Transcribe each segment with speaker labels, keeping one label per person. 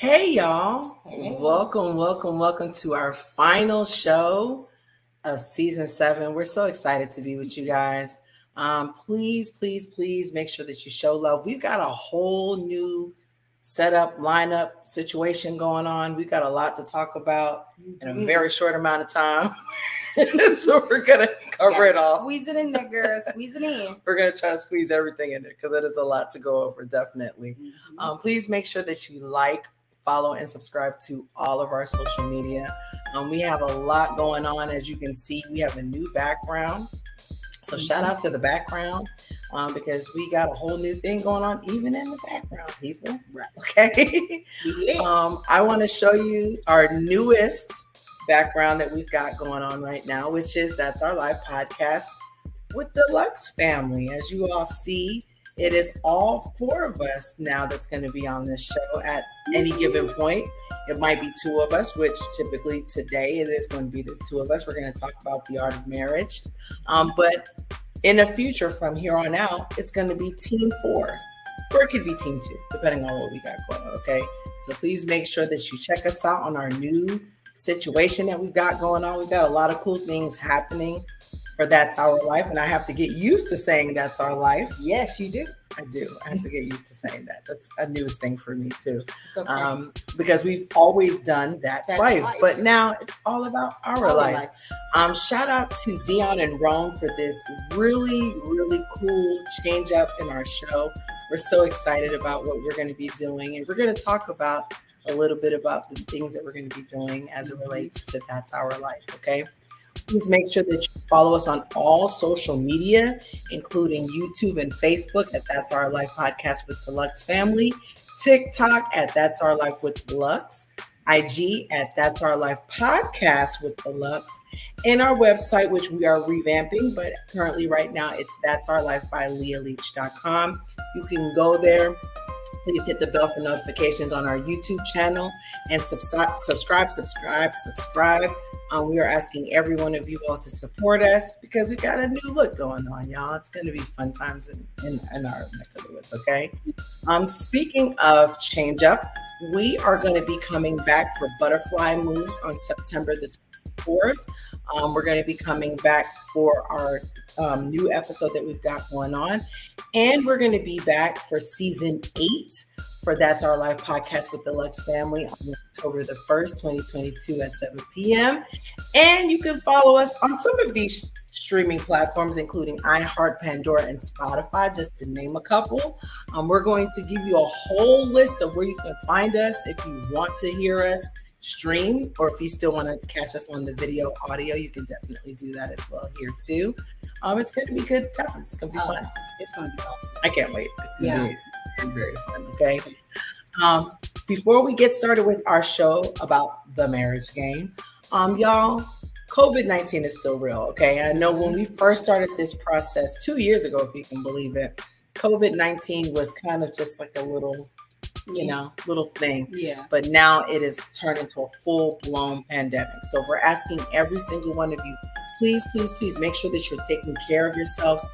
Speaker 1: Hey y'all,
Speaker 2: Hey.
Speaker 1: welcome to our final show of season 7. We're so excited to be with you guys. Please make sure that you show love. We've got a whole new setup, lineup, situation going on. We've got a lot to talk about in a very short amount of time. So we're gonna cover it all.
Speaker 2: Squeeze it in there, girl. Squeeze it in.
Speaker 1: We're gonna try to squeeze everything in there because it is a lot to go over, definitely. Please make sure that you like, follow, and subscribe to all of our social media. We have a lot going on. As you can see, we have a new background. So shout out to the background because we got a whole new thing going on, even in the background, people.
Speaker 2: Right.
Speaker 1: Okay. I want to show you our newest background that we've got going on right now, which is That's Our Life podcast with the LUCS family. As you all see, it is all 4 of us now that's going to be on this show at any given point. It might be 2 of us, which typically today it is going to be the 2 of us. We're going to talk about the art of marriage. But in the future, from here on out, it's going to be team 4, or it could be team 2, depending on what we got going on. Okay. So please make sure that you check us out on our new situation that we've got going on. We've got a lot of cool things happening for That's Our Life, and I have to get used to saying That's Our Life.
Speaker 2: Yes, you do.
Speaker 1: I do. I have to get used to saying that. That's a newest thing for me too.
Speaker 2: Okay.
Speaker 1: Because we've always done That's life, but now it's all about our life. Shout out to Dion and Rome for this really cool change up in our show. We're so excited about what we're going to be doing, and we're going to talk about a little bit about the things that we're going to be doing as it relates to That's Our Life. Okay. Please make sure that you follow us on all social media, including YouTube and Facebook at That's Our Life Podcast with the LUCS family, TikTok at That's Our Life with the LUCS, IG at That's Our Life Podcast with the LUCS, and our website, which we are revamping, but currently right now it's That's Our Life by LeahLeach.com. You can go there. Please hit the bell for notifications on our YouTube channel and subscribe. We are asking every one of you all to support us because we got a new look going on, y'all. It's going to be fun times in our neck of the woods, okay? Speaking of change up, we are going to be coming back for Butterfly Moves on September the 24th. We're going to be coming back for our new episode that we've got going on. And we're going to be back for season 8 for That's Our Life podcast with the LUCS family on October the 1st, 2022 at 7 p.m. And you can follow us on some of these streaming platforms, including iHeart, Pandora, and Spotify, just to name a couple. We're going to give you a whole list of where you can find us if you want to hear us stream, or if you still want to catch us on the video audio, you can definitely do that as well here too. It's going to be good times. It's going to be fun.
Speaker 2: It's going to be awesome.
Speaker 1: I can't wait. It's going to be very fun. Okay. Before we get started with our show about the marriage game, y'all, COVID-19 is still real. Okay. I know when we first started this process 2 years ago, if you can believe it, COVID-19 was kind of just like a little thing.
Speaker 2: Yeah.
Speaker 1: But now it is turned into a full-blown pandemic. So we're asking every single one of you, please make sure that you're taking care of yourselves.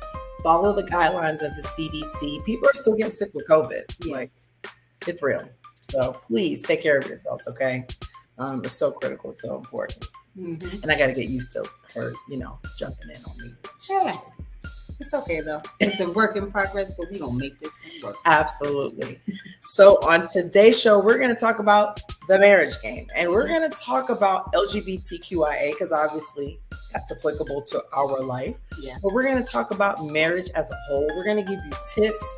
Speaker 1: Follow the guidelines of the CDC. People are still getting sick with COVID.
Speaker 2: Yes.
Speaker 1: Like, it's real. So please take care of yourselves, okay? It's so critical. It's so important.
Speaker 2: Mm-hmm.
Speaker 1: And I got to get used to her, jumping in on me.
Speaker 2: Yeah. It's okay though. It's a work in progress, but we're going to make this thing work.
Speaker 1: Absolutely. So on today's show, we're going to talk about the marriage game, and we're going to talk about LGBTQIA because obviously that's applicable to our life.
Speaker 2: Yeah.
Speaker 1: But we're going to talk about marriage as a whole. We're going to give you tips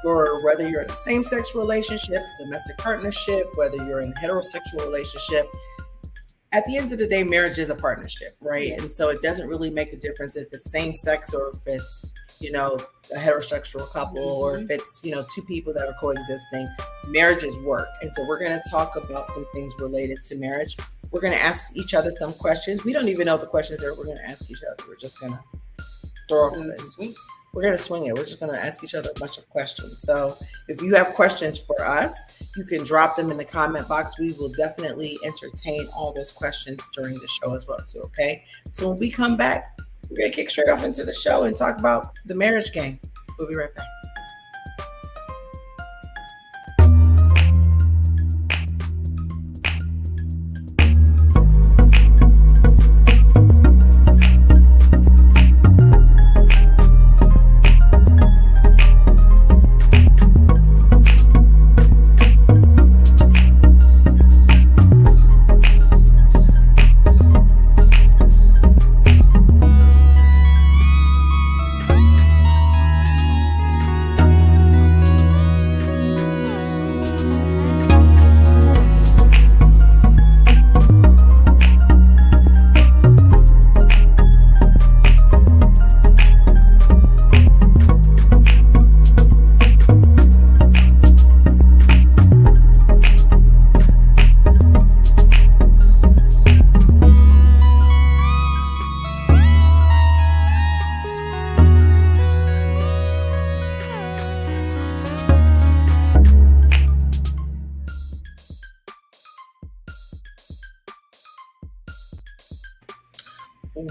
Speaker 1: for whether you're in a same-sex relationship, domestic partnership, whether you're in a heterosexual relationship. At the end of the day, marriage is a partnership, right?
Speaker 2: Yeah.
Speaker 1: And so it doesn't really make a difference if it's same sex or if it's, a heterosexual couple or if it's, 2 people that are coexisting. Marriage is work. And so we're going to talk about some things related to marriage. We're going to ask each other some questions. We don't even know the questions that we're going to ask each other. We're just going to throw it. We're going to swing it. We're just going to ask each other a bunch of questions. So if you have questions for us, you can drop them in the comment box. We will definitely entertain all those questions during the show as well, too, okay? So when we come back, we're going to kick straight off into the show and talk about the marriage game. We'll be right back.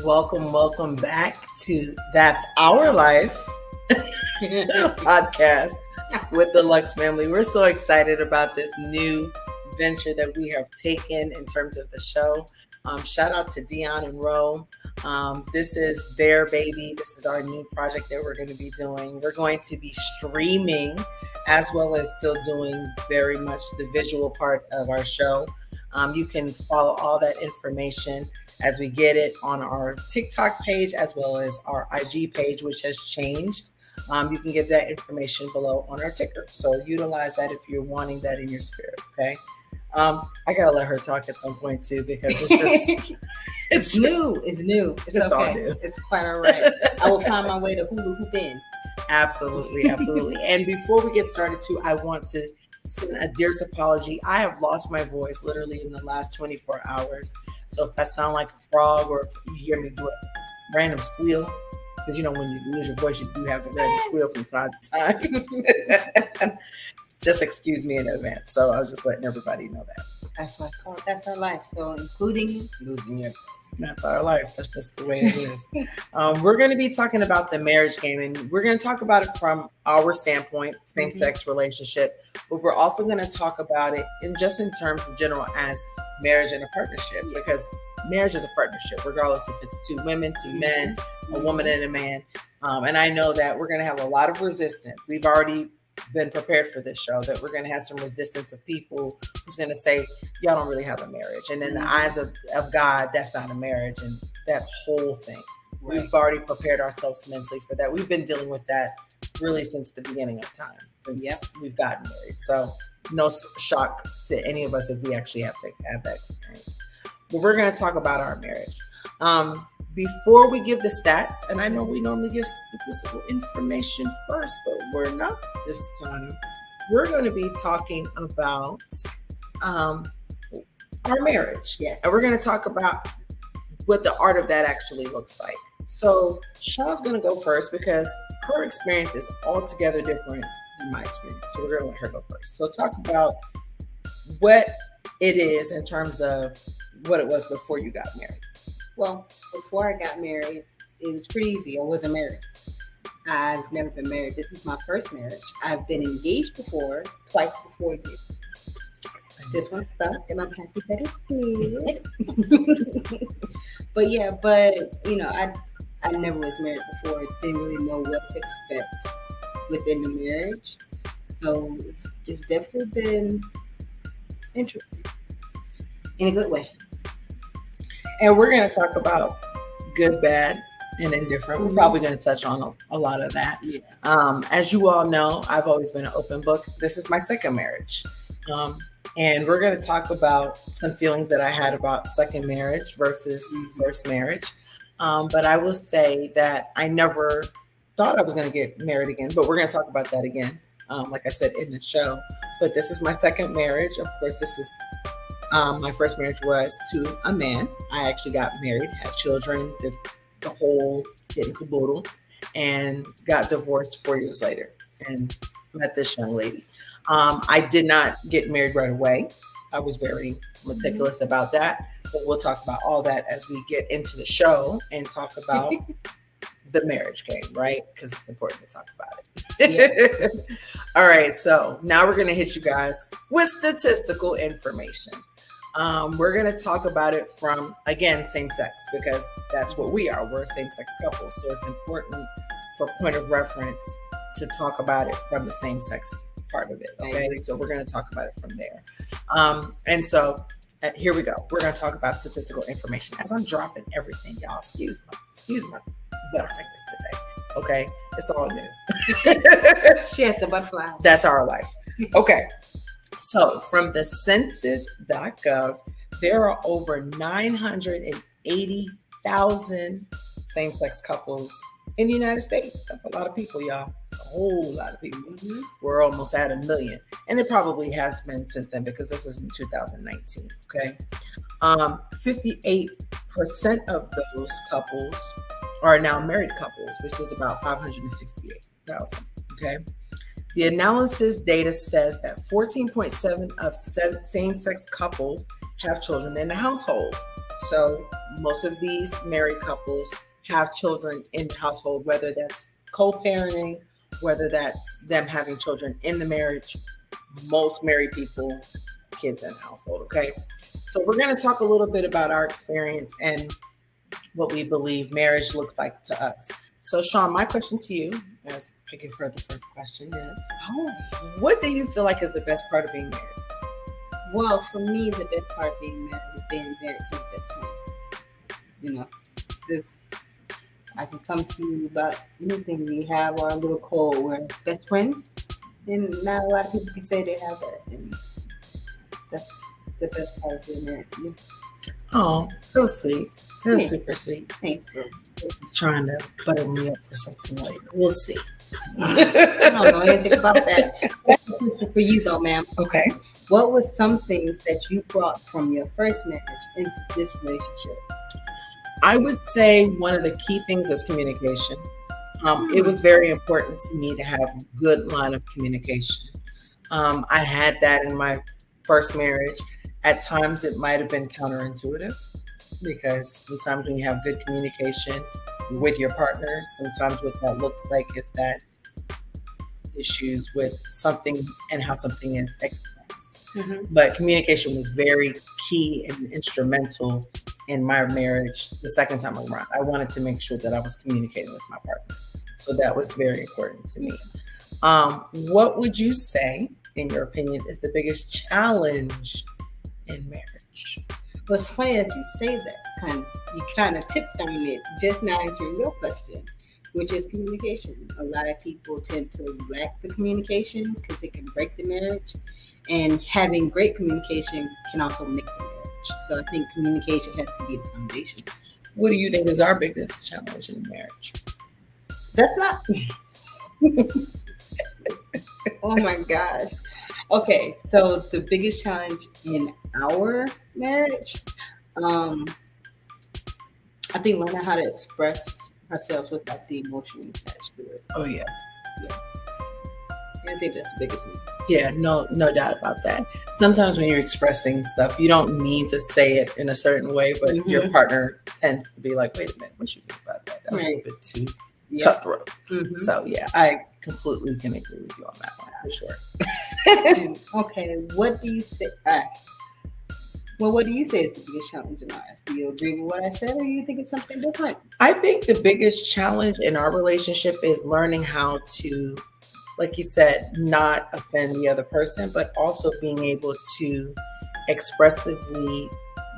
Speaker 1: welcome back to That's Our Life podcast with the LUCS family. We're so excited about this new venture that we have taken in terms of the show. Shout out to Dion and Ro. This is their baby. This is our new project that we're going to be doing. We're going to be streaming as well as still doing very much the visual part of our show. You can follow all that information as we get it on our TikTok page as well as our IG page, which has changed. You can get that information below on our ticker. So utilize that if you're wanting that in your spirit, okay? I gotta let her talk at some point too, because it's just
Speaker 2: it's new. It's new. It's okay.
Speaker 1: All new.
Speaker 2: It's quite all right. I will find my way to hula hoop in.
Speaker 1: Absolutely. And before we get started too, I want to send a dearest apology. I have lost my voice literally in the last 24 hours. So if I sound like a frog or if you hear me do a random squeal, because when you lose your voice, you do have the random squeal from time to time. Just excuse me in advance. So I was just letting everybody know that.
Speaker 2: That's our life. So including losing your voice.
Speaker 1: That's our life. That's just the way it is. We're going to be talking about the marriage game, and we're going to talk about it from our standpoint, same-sex relationship, but we're also going to talk about it in terms of general as marriage and a partnership, because marriage is a partnership, regardless if it's two women, two men, a woman and a man. And I know that we're going to have a lot of resistance. We've already been prepared for this show, that we're going to have some resistance of people who's going to say, y'all don't really have a marriage. And in the eyes of God, that's not a marriage, and that whole thing. Right. We've already prepared ourselves mentally for that. We've been dealing with that really since the beginning of time. Since we've gotten married. So no shock to any of us if we actually have to have that experience. But we're going to talk about our marriage. Before we give the stats, and I know we normally give statistical information first, but we're not this time. We're going to be talking about our marriage.
Speaker 2: Yeah.
Speaker 1: And we're going to talk about what the art of that actually looks like. So Shaw's going to go first because her experience is altogether different than my experience. So we're going to let her go first. So talk about what it is in terms of what it was before you got married.
Speaker 2: Well, before I got married, it was pretty easy. I wasn't married. I've never been married. This is my first marriage. I've been engaged before, twice before you. This one stuck, and I'm happy that it did. I never was married before. Didn't really know what to expect within the marriage. So it's definitely been interesting in a good way.
Speaker 1: And we're going to talk about good, bad, and indifferent. We're probably going to touch on a lot of that.
Speaker 2: Yeah.
Speaker 1: As you all know, I've always been an open book. This is my second marriage. And we're going to talk about some feelings that I had about second marriage versus first marriage. But I will say that I never thought I was going to get married again, but we're going to talk about that again. Like I said in the show, but this is my second marriage. Of course, this is my first marriage was to a man. I actually got married, had children, did the whole kit and caboodle, and got divorced 4 years later and met this young lady. I did not get married right away. I was very meticulous about that, but we'll talk about all that as we get into the show and talk about the marriage game, right? Because it's important to talk about it. Yeah. All right, so now we're going to hit you guys with statistical information. We're going to talk about it from, again, same sex, because that's what we are. We're a same-sex couple. So it's important for point of reference to talk about it from the same-sex part of it. Okay. So we're going to talk about it from there. And so here we go. We're going to talk about statistical information as I'm dropping everything, y'all. Excuse my butterfingers today. Okay. It's all new.
Speaker 2: She has the butterfly.
Speaker 1: That's our life. Okay. So from the census.gov, there are over 980,000 same-sex couples in the United States. That's a lot of people, y'all. A whole lot of people. Mm-hmm. We're almost at 1 million. And it probably has been since then because this is in 2019. Okay. 58% of those couples are now married couples, which is about 568,000. Okay. The analysis data says that 14.7% of same-sex couples have children in the household. So most of these married couples have children in the household, whether that's co-parenting, whether that's them having children in the marriage. Most married people, kids in the household. Okay. So we're going to talk a little bit about our experience and what we believe marriage looks like to us. So Sean, my question to you, as I give her the first question, is what do you feel like is the best part of being married?
Speaker 2: Well, for me, the best part of being married is being married to the best friend. You know, this I can come to you about anything. We have our little code. We're best friends, and not a lot of people can say they have that. And that's the best part of being married. Yeah.
Speaker 1: Oh, so sweet. That was super sweet.
Speaker 2: Thanks, bro.
Speaker 1: Trying to butter me up for something later. We'll see.
Speaker 2: I don't know anything about that. That's a question for you, though, ma'am.
Speaker 1: Okay.
Speaker 2: What was some things that you brought from your first marriage into this relationship?
Speaker 1: I would say one of the key things is communication. It was very important to me to have a good line of communication. I had that in my first marriage. At times, it might have been counterintuitive because sometimes when you have good communication with your partner, sometimes what that looks like is that issues with something and how something is expressed. Mm-hmm. But communication was very key and instrumental in my marriage the second time around. I wanted to make sure that I was communicating with my partner. So that was very important to me. What would you say, in your opinion, is the biggest challenge in marriage?
Speaker 2: Well, it's funny that you say that, because you kind of tipped on it just now answering your question, which is communication. A lot of people tend to lack the communication because it can break the marriage. And having great communication can also make the marriage. So I think communication has to be the foundation.
Speaker 1: What do you think is our biggest challenge in marriage?
Speaker 2: That's not... Oh my gosh. Okay, so the biggest challenge in our marriage, I think learning how to express ourselves without the emotion attached to it.
Speaker 1: Oh yeah.
Speaker 2: I think that's the biggest reason.
Speaker 1: Yeah, no doubt about that. Sometimes when you're expressing stuff, you don't mean to say it in a certain way, but your partner tends to be like, wait a minute, what you think about that? That was a little bit too cutthroat. Mm-hmm. So yeah, I completely can agree with you on that one for sure.
Speaker 2: Okay, what do you say? What do you say is the biggest challenge in ours? Do you agree with what I said, or do you think it's something different?
Speaker 1: I think the biggest challenge in our relationship is learning how to, like you said, not offend the other person, but also being able to expressively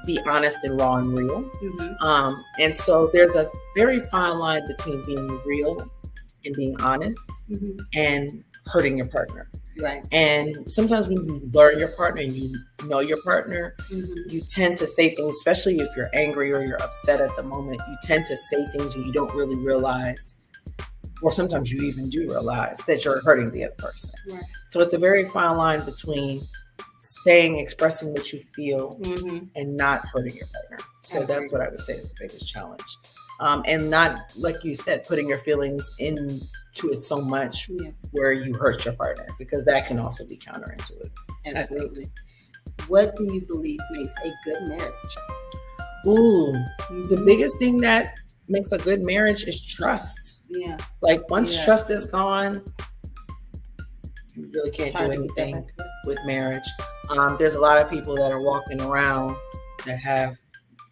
Speaker 1: be honest and raw and real. Mm-hmm. And so there's a very fine line between being real and being honest and hurting your partner.
Speaker 2: Right.
Speaker 1: And sometimes when you learn your partner and you know your partner, you tend to say things, especially if you're angry or you're upset at the moment, you tend to say things and you don't really realize, or sometimes you even do realize that you're hurting the other person. Right. So it's a very fine line between expressing what you feel and not hurting your partner. So that's what I would say is the biggest challenge. And not, like you said, putting your feelings into it so much where you hurt your partner, because that can also be counterintuitive.
Speaker 2: Absolutely. What do you believe makes a good marriage?
Speaker 1: Ooh, the biggest thing that makes a good marriage is trust.
Speaker 2: Yeah.
Speaker 1: Like once trust is gone, you really can't do anything with marriage. There's a lot of people that are walking around that have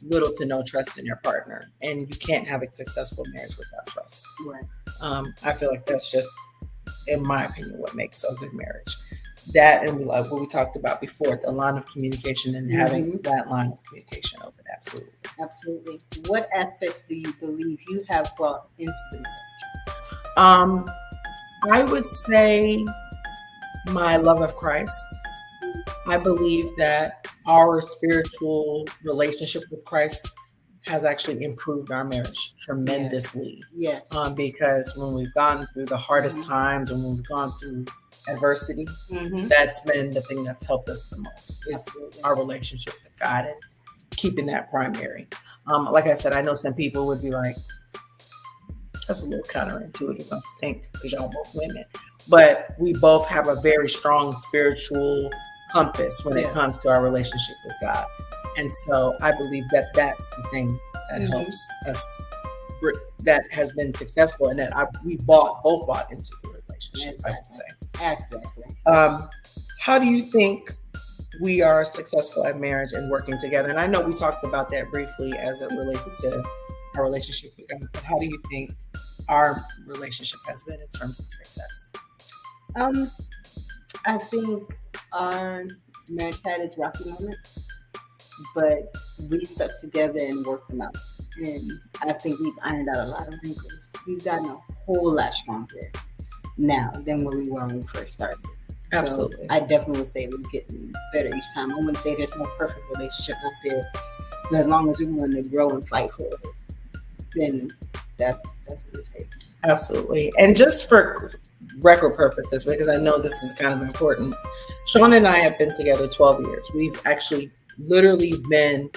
Speaker 1: little to no trust in your partner, and you can't have a successful marriage without trust.
Speaker 2: Right.
Speaker 1: I feel like that's just, in my opinion, what makes a good marriage. That and like what we talked about before, the line of communication and having that line of communication open. Absolutely.
Speaker 2: Absolutely. What aspects do you believe you have brought into the marriage?
Speaker 1: I would say my love of Christ. I believe that our spiritual relationship with Christ has actually improved our marriage tremendously.
Speaker 2: Yes.
Speaker 1: Because when we've gone through the hardest times and when we've gone through adversity, that's been the thing that's helped us the most, is our relationship with God and keeping that primary. Like I said, I know some people would be like, that's a little counterintuitive, I think, because y'all both women. But we both have a very strong spiritual compass when it comes to our relationship with God. And so I believe that that's the thing that helps us, that has been successful, and that we both bought into the relationship, I would say.
Speaker 2: Exactly.
Speaker 1: How do you think we are successful at marriage and working together? And I know we talked about that briefly as it relates to our relationship with God, but how do you think our relationship has been in terms of success?
Speaker 2: I think our marriage had its rocky moments, but we stuck together and worked them out. And I think we've ironed out a lot of wrinkles. We've gotten a whole lot stronger now than when we were when we first started.
Speaker 1: Absolutely.
Speaker 2: So I definitely would say we're getting better each time. I wouldn't say there's no perfect relationship out there, but as long as we're willing to grow and fight for it, then that's what it takes.
Speaker 1: Absolutely. And just for record purposes, because I know this is kind of important, Sean and I have been together 12 years. We've actually literally been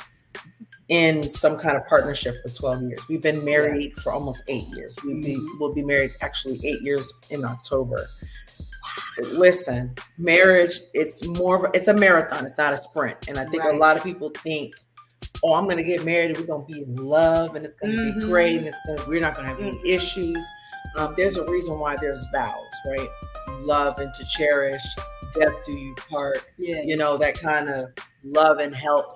Speaker 1: in some kind of partnership for 12 years. We've been married for almost 8 years. We'll be married actually 8 years in October. Listen, marriage, it's a marathon. It's not a sprint. And I think a lot of people think, oh, I'm going to get married and we're going to be in love and it's going to be great and we're not going to have any issues. There's a reason why there's vows, right? Love and to cherish, death do you part. You know, that kind of love and health,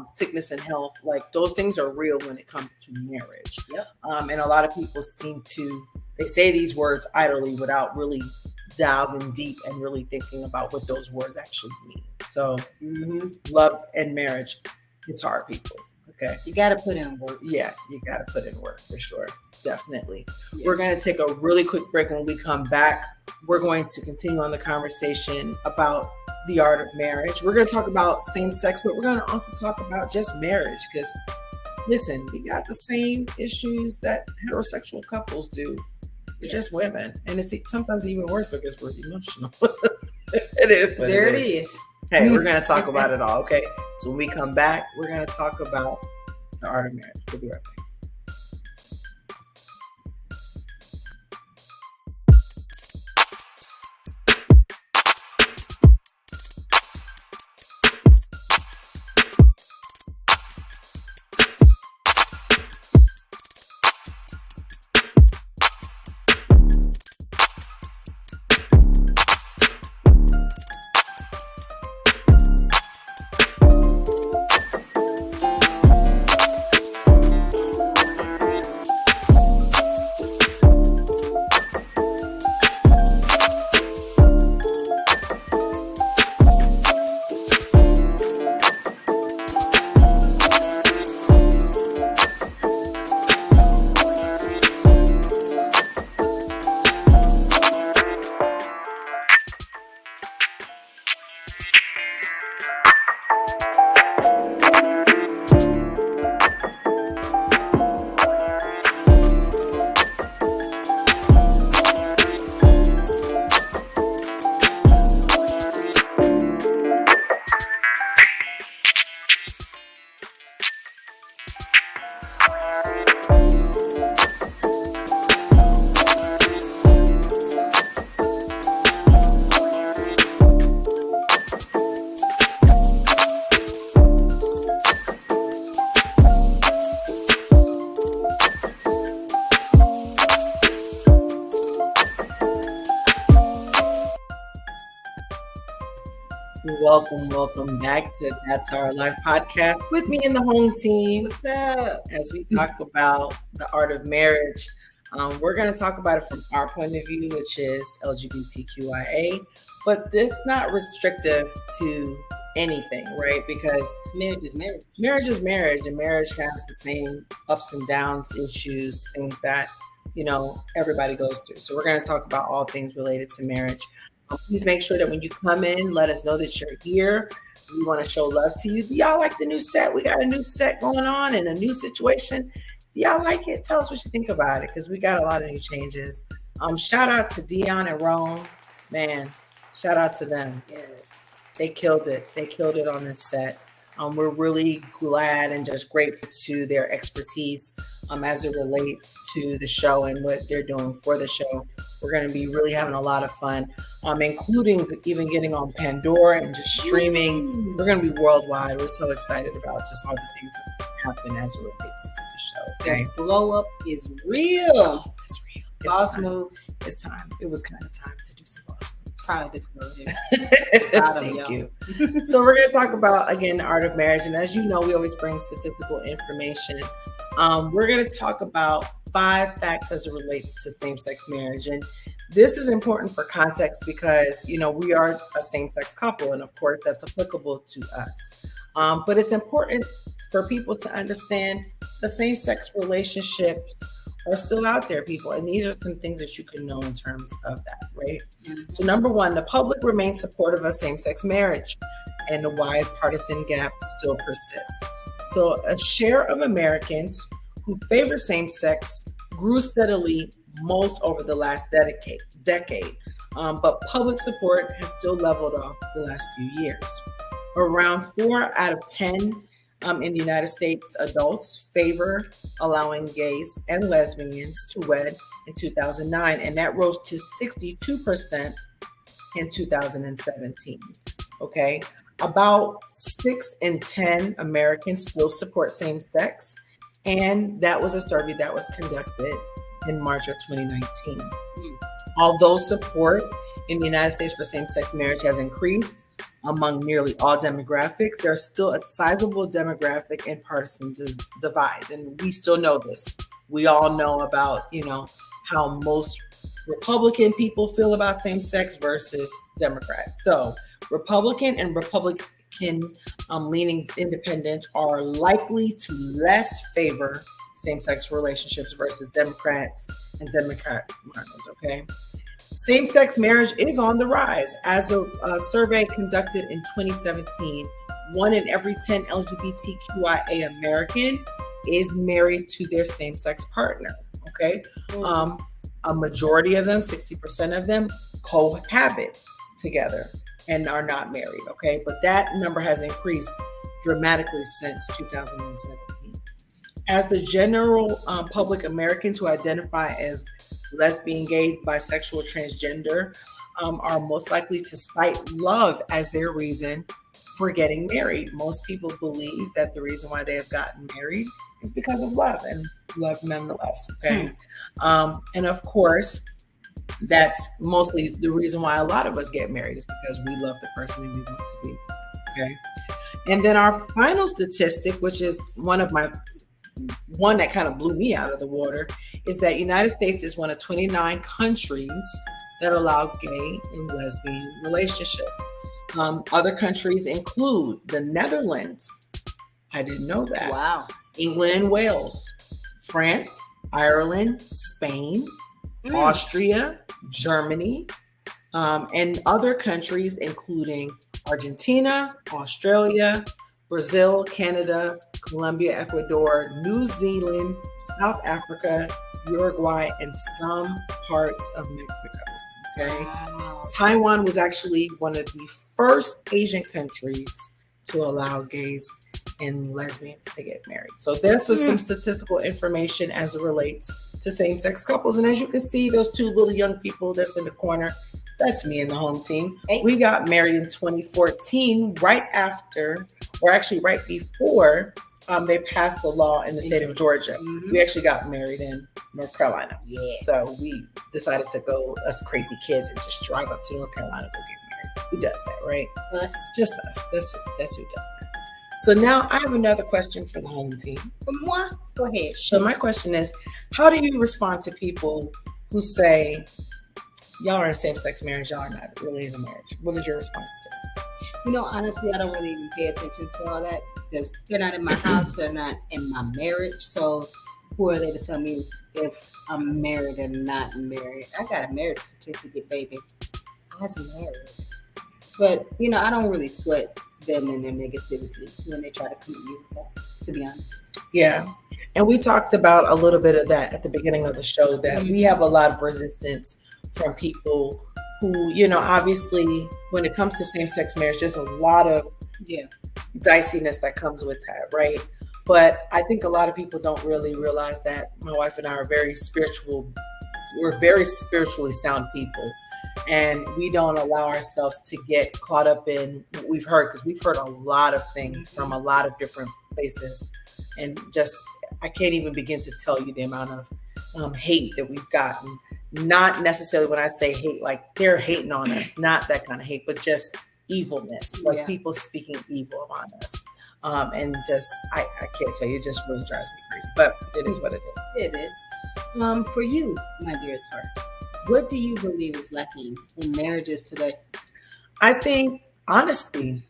Speaker 1: sickness and health. Like those things are real when it comes to marriage. And a lot of people they say these words idly without really diving deep and really thinking about what those words actually mean. So love and marriage, it's hard, people. Okay.
Speaker 2: You got to put in work.
Speaker 1: Yeah, you got to put in work for sure. Definitely. We're going to take a really quick break. When we come back, we're going to continue on the conversation about the art of marriage. We're going to talk about same sex, but we're going to also talk about just marriage because, listen, we got the same issues that heterosexual couples do. We're just women. And it's sometimes even worse because we're emotional. It is.
Speaker 2: There it is.
Speaker 1: Hey, we're going to talk about it all, okay? So when we come back, we're going to talk about the art of marriage. We'll be right back. Welcome back to That's Our Life podcast with me and the home team.
Speaker 2: What's up?
Speaker 1: As we talk about the art of marriage, we're going to talk about it from our point of view, which is LGBTQIA, but it's not restrictive to anything, right? Because
Speaker 2: marriage is marriage.
Speaker 1: Marriage is marriage, and marriage has the same ups and downs, issues, things that, everybody goes through. So we're going to talk about all things related to marriage. Please make sure that when you come in, let us know that you're here. We want to show love to you. Do y'all like the new set? We got a new set going on and a new situation. Do y'all like it? Tell us what you think about it because we got a lot of new changes. Shout out to Dion and Rome. Man, shout out to them.
Speaker 2: Yes.
Speaker 1: They killed it. They killed it on this set. We're really glad and just grateful to their expertise as it relates to the show and what they're doing for the show. We're going to be really having a lot of fun, including even getting on Pandora and just streaming. We're going to be worldwide. We're so excited about just all the things that's happen as it relates to the show. Okay,
Speaker 2: the blow up is real.
Speaker 1: It's real.
Speaker 2: Boss moves.
Speaker 1: It's time. It was kind of time to do some boss moves.
Speaker 2: Proud of this girl.
Speaker 1: Thank you. So we're going to talk about, again, the art of marriage. And as you know, we always bring statistical information. We're going to talk about 5 facts as it relates to same-sex marriage. And this is important for context because, you know, we are a same-sex couple. And of course, that's applicable to us. But it's important for people to understand the same-sex relationships are still out there, people. And these are some things that you can know in terms of that, right? Mm-hmm. So number 1, the public remains supportive of same-sex marriage and the wide partisan gap still persists. So a share of Americans who favor same-sex grew steadily most over the last decade. But public support has still leveled off the last few years. Around 4 out of 10 in the United States adults favor allowing gays and lesbians to wed in 2009, and that rose to 62% in 2017. Okay, about 6 in 10 Americans still support same-sex, and that was a survey that was conducted in March of 2019. Although support in the United States for same-sex marriage has increased among nearly all demographics, there's still a sizable demographic and partisan divide. And we still know this. We all know about, you know, how most Republican people feel about same-sex versus Democrat. So Republican and Republican leaning independents are likely to less favor same-sex relationships versus Democrats and Democrat markers, okay? Same-sex marriage is on the rise. As a survey conducted in 2017, 1 in every 10 LGBTQIA American is married to their same-sex partner, okay? A majority of them, 60% of them, cohabit together and are not married, okay? But that number has increased dramatically since 2017. As the general public, Americans who identify as lesbian, gay, bisexual, transgender are most likely to cite love as their reason for getting married. Most people believe that the reason why they have gotten married is because of love, and love nonetheless, okay? And of course, that's mostly the reason why a lot of us get married is because we love the person we want to be, okay? And then our final statistic, which is one that kind of blew me out of the water, is that United States is one of 29 countries that allow gay and lesbian relationships. Other countries include the Netherlands. I didn't know that.
Speaker 2: Wow.
Speaker 1: England and Wales, France, Ireland, Spain, Austria, Germany, and other countries including Argentina, Australia, Brazil, Canada, Colombia, Ecuador, New Zealand, South Africa, Uruguay, and some parts of Mexico. Okay. Wow. Taiwan was actually one of the first Asian countries to allow gays and lesbians to get married. So there's some statistical information as it relates to same-sex couples. And as you can see, those 2 little young people that's in the corner, that's me and the home team. We got married in 2014, right after, or actually right before they passed the law in the state of Georgia. We actually got married in North Carolina. So we decided to go, us crazy kids, and just drive up to North Carolina to get married. Who does that, right?
Speaker 2: Us.
Speaker 1: Just us. That's who does that. So now I have another question for the home team.
Speaker 2: Moi? Go ahead.
Speaker 1: So my question is, how do you respond to people who say, y'all are in a same-sex marriage, y'all are not really in a marriage? What is your response to that?
Speaker 2: You know, honestly, I don't really even pay attention to all that because they're not in my house, they're not in my marriage. So who are they to tell me if I'm married or not married? I got a marriage certificate, baby. I was married. But, you know, I don't really sweat them and their negativity when they try to come at you with that, to be honest.
Speaker 1: Yeah. And we talked about a little bit of that at the beginning of the show, that we have a lot of resistance from people who, you know, obviously when it comes to same-sex marriage, there's a lot of diciness that comes with that, right? But I think a lot of people don't really realize that my wife and I are very spiritual we're very spiritually sound people, and we don't allow ourselves to get caught up in what we've heard, because we've heard a lot of things from a lot of different places, and just I can't even begin to tell you the amount of hate that we've gotten. Not necessarily when I say hate, like they're hating on us, not that kind of hate, but just evilness, like people speaking evil on us. And just, I can't tell you, it just really drives me crazy, but it is what it is.
Speaker 2: It is. For you, my dearest heart, what do you believe is lacking in marriages today?
Speaker 1: I think honesty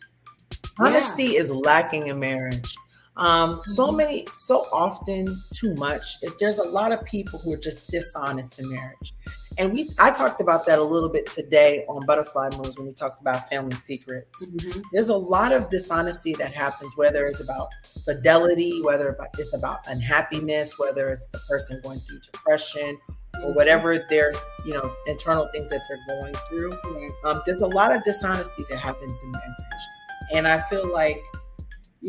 Speaker 1: is lacking in marriage. So often, too much is there's a lot of people who are just dishonest in marriage. And I talked about that a little bit today on Butterfly Moves when we talked about family secrets. There's a lot of dishonesty that happens, whether it's about fidelity, whether it's about unhappiness, whether it's the person going through depression or whatever their internal things that they're going through. There's a lot of dishonesty that happens in marriage. And I feel like,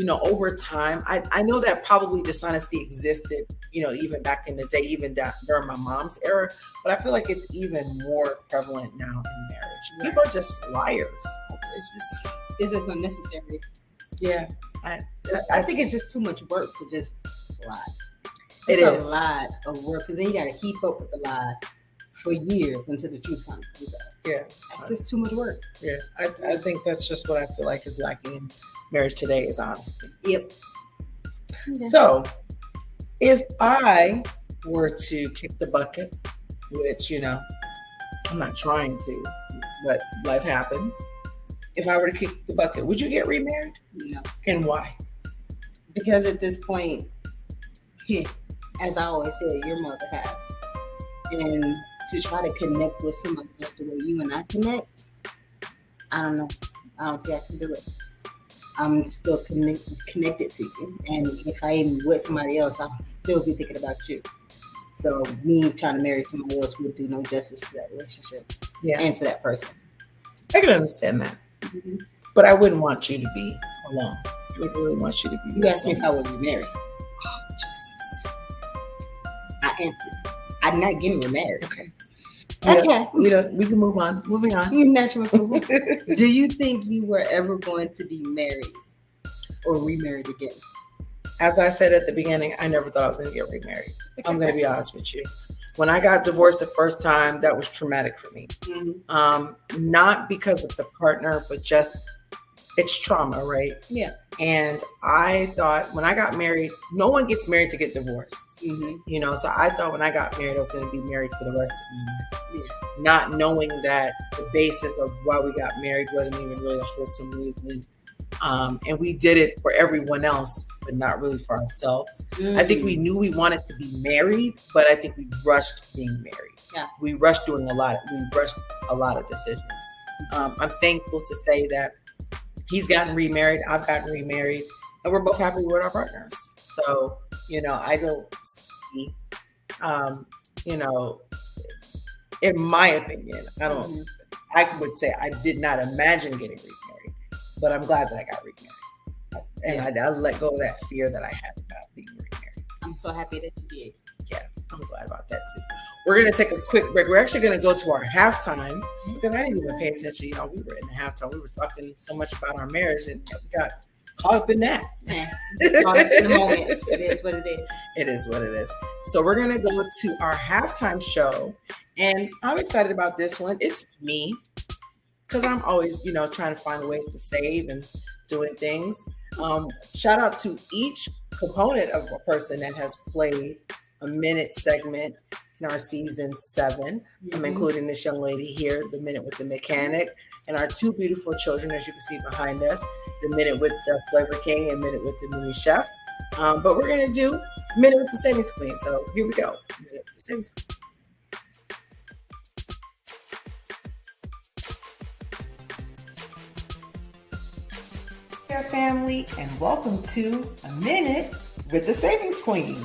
Speaker 1: over time, I know that probably dishonesty existed, even back in the day, even during my mom's era, but I feel like it's even more prevalent now in marriage. People are just liars.
Speaker 2: It's just unnecessary.
Speaker 1: Yeah.
Speaker 2: I think it's just too much work to just lie.
Speaker 1: It's
Speaker 2: a lot of work, because then you got to keep up with the lie for years until the truth comes out.
Speaker 1: Yeah.
Speaker 2: That's just too much work.
Speaker 1: Yeah. I think that's just what I feel like is lacking in marriage today, is honesty.
Speaker 2: Yep.
Speaker 1: So if I were to kick the bucket, which, I'm not trying to, but life happens. If I were to kick the bucket, would you get remarried?
Speaker 2: No.
Speaker 1: And why?
Speaker 2: Because at this point, as I always said, your mother had. And to try to connect with somebody just the way you and I connect, I don't know. I don't think I can do it. I'm still connected to you. And if I am with somebody else, I'll still be thinking about you. So me trying to marry somebody else would do no justice to that relationship and to that person.
Speaker 1: I can understand that. But I wouldn't want you to be alone. I would really want you to be.
Speaker 2: You asked me if I would be married.
Speaker 1: Oh, Jesus.
Speaker 2: I answered. I'm not getting remarried.
Speaker 1: Okay.
Speaker 2: Okay.
Speaker 1: We can move on. Moving on.
Speaker 2: Do you think you were ever going to be married or remarried again?
Speaker 1: As I said at the beginning, I never thought I was going to get remarried. I'm going to be honest with you. When I got divorced the first time, that was traumatic for me. Not because of the partner, but just it's trauma, right?
Speaker 2: Yeah.
Speaker 1: And I thought when I got married, no one gets married to get divorced. So I thought when I got married, I was going to be married for the rest of my life. Not knowing that the basis of why we got married wasn't even really a wholesome reason. And we did it for everyone else, but not really for ourselves. I think we knew we wanted to be married, but I think we rushed being married.
Speaker 2: Yeah.
Speaker 1: We rushed doing a lot. We rushed a lot of decisions. I'm thankful to say that he's gotten remarried, I've gotten remarried, and we're both happy with our partners. So, I don't see, in my opinion, I would say I did not imagine getting remarried, but I'm glad that I got remarried. And I let go of that fear that I had about being remarried.
Speaker 2: I'm so happy that you did.
Speaker 1: Yeah, I'm glad about that too. We're going to take a quick break. We're actually going to go to our halftime because I didn't even pay attention. We were in the halftime. We were talking so much about our marriage and we got caught up in that.
Speaker 2: Caught up in the moment. It is what it is.
Speaker 1: It is what it is. So we're going to go to our halftime show. And I'm excited about this one. It's me because I'm always, trying to find ways to save and doing things. Shout out to each component of a person that has played a minute segment in our season 7. I'm including this young lady here, the minute with the mechanic, and our 2 beautiful children, as you can see behind us, the minute with the Flavor King and minute with the mini chef. But we're going to do minute with the savings queen. So here we go. Minute with the savings queen. Hey family, and welcome to A Minute with the Savings Queen.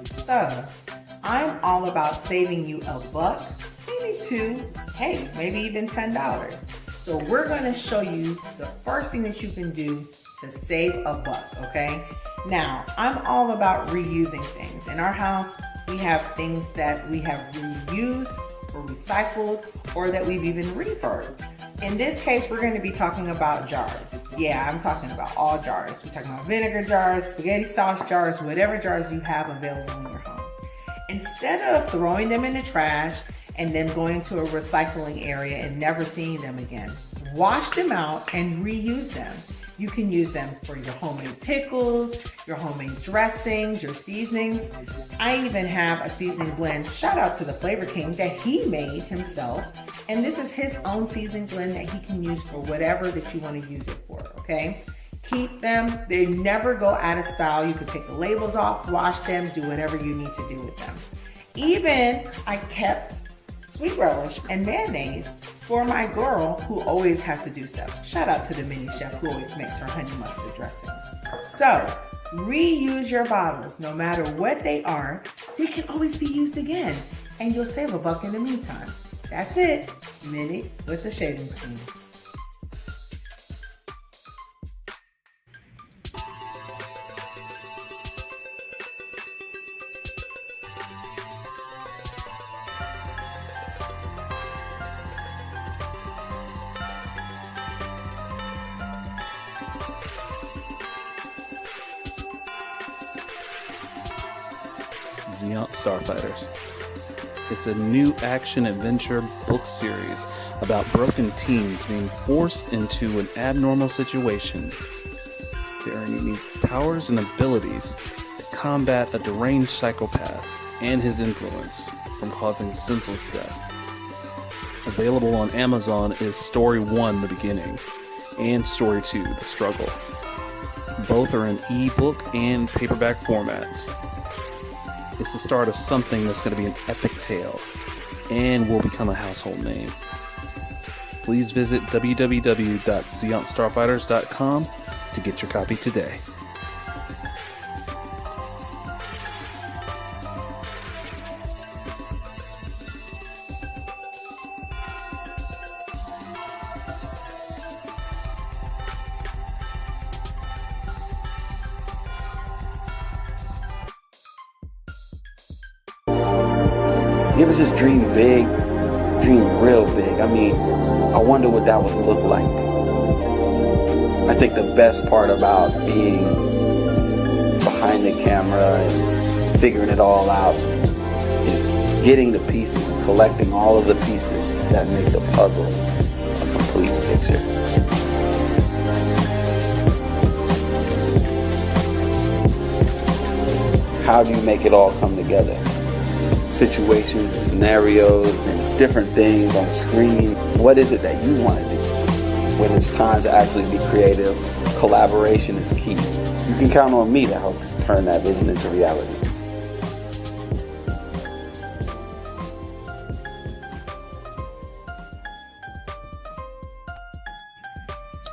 Speaker 1: So, I'm all about saving you $1, maybe $2, hey, maybe even $10. So we're going to show you the first thing that you can do to save $1, okay? Now, I'm all about reusing things.
Speaker 3: things. In our house, we have things that we have reused or recycled or that we've even refurbed. In this case, we're going to be talking about jars. Yeah, I'm talking about all jars. We're talking about vinegar jars, spaghetti sauce jars, whatever jars you have available in your home. Instead of throwing them in the trash and then going to a recycling area and never seeing them again, wash them out and reuse them. You can use them for your homemade pickles, your homemade dressings, your seasonings. I even have a seasoning blend, shout out to the Flavor King, that he made himself. And this is his own seasoning blend that he can use for whatever that you want to use it for, okay? Keep them. They never go out of style. You can take the labels off, wash them, do whatever you need to do with them. Even I kept sweet relish and mayonnaise for my girl who always has to do stuff. Shout out to the mini chef who always makes her honey mustard dressings. So reuse your bottles. No matter what they are, they can always be used again. And you'll save $1 in the meantime. That's it. Minute with the shaving cream.
Speaker 4: Zeont Starfighters. It's a new action-adventure book series about broken teens being forced into an abnormal situation. There are unique powers and abilities to combat a deranged psychopath and his influence from causing senseless death. Available on Amazon is Story 1, The Beginning, and Story 2, The Struggle. Both are in ebook and paperback formats. It's the start of something that's going to be an epic tale and will become a household name. Please visit www.zeontstarfighters.com to get your copy today.
Speaker 5: You ever just dream big, dream real big? I mean, I wonder what that would look like. I think the best part about being behind the camera and figuring it all out is getting the pieces and collecting all of the pieces that make the puzzle a complete picture. How do you make it all come together? Situations, scenarios, and different things on the screen. What is it that you want to do? When it's time to actually be creative, collaboration is key. You can count on me to help turn that vision into reality.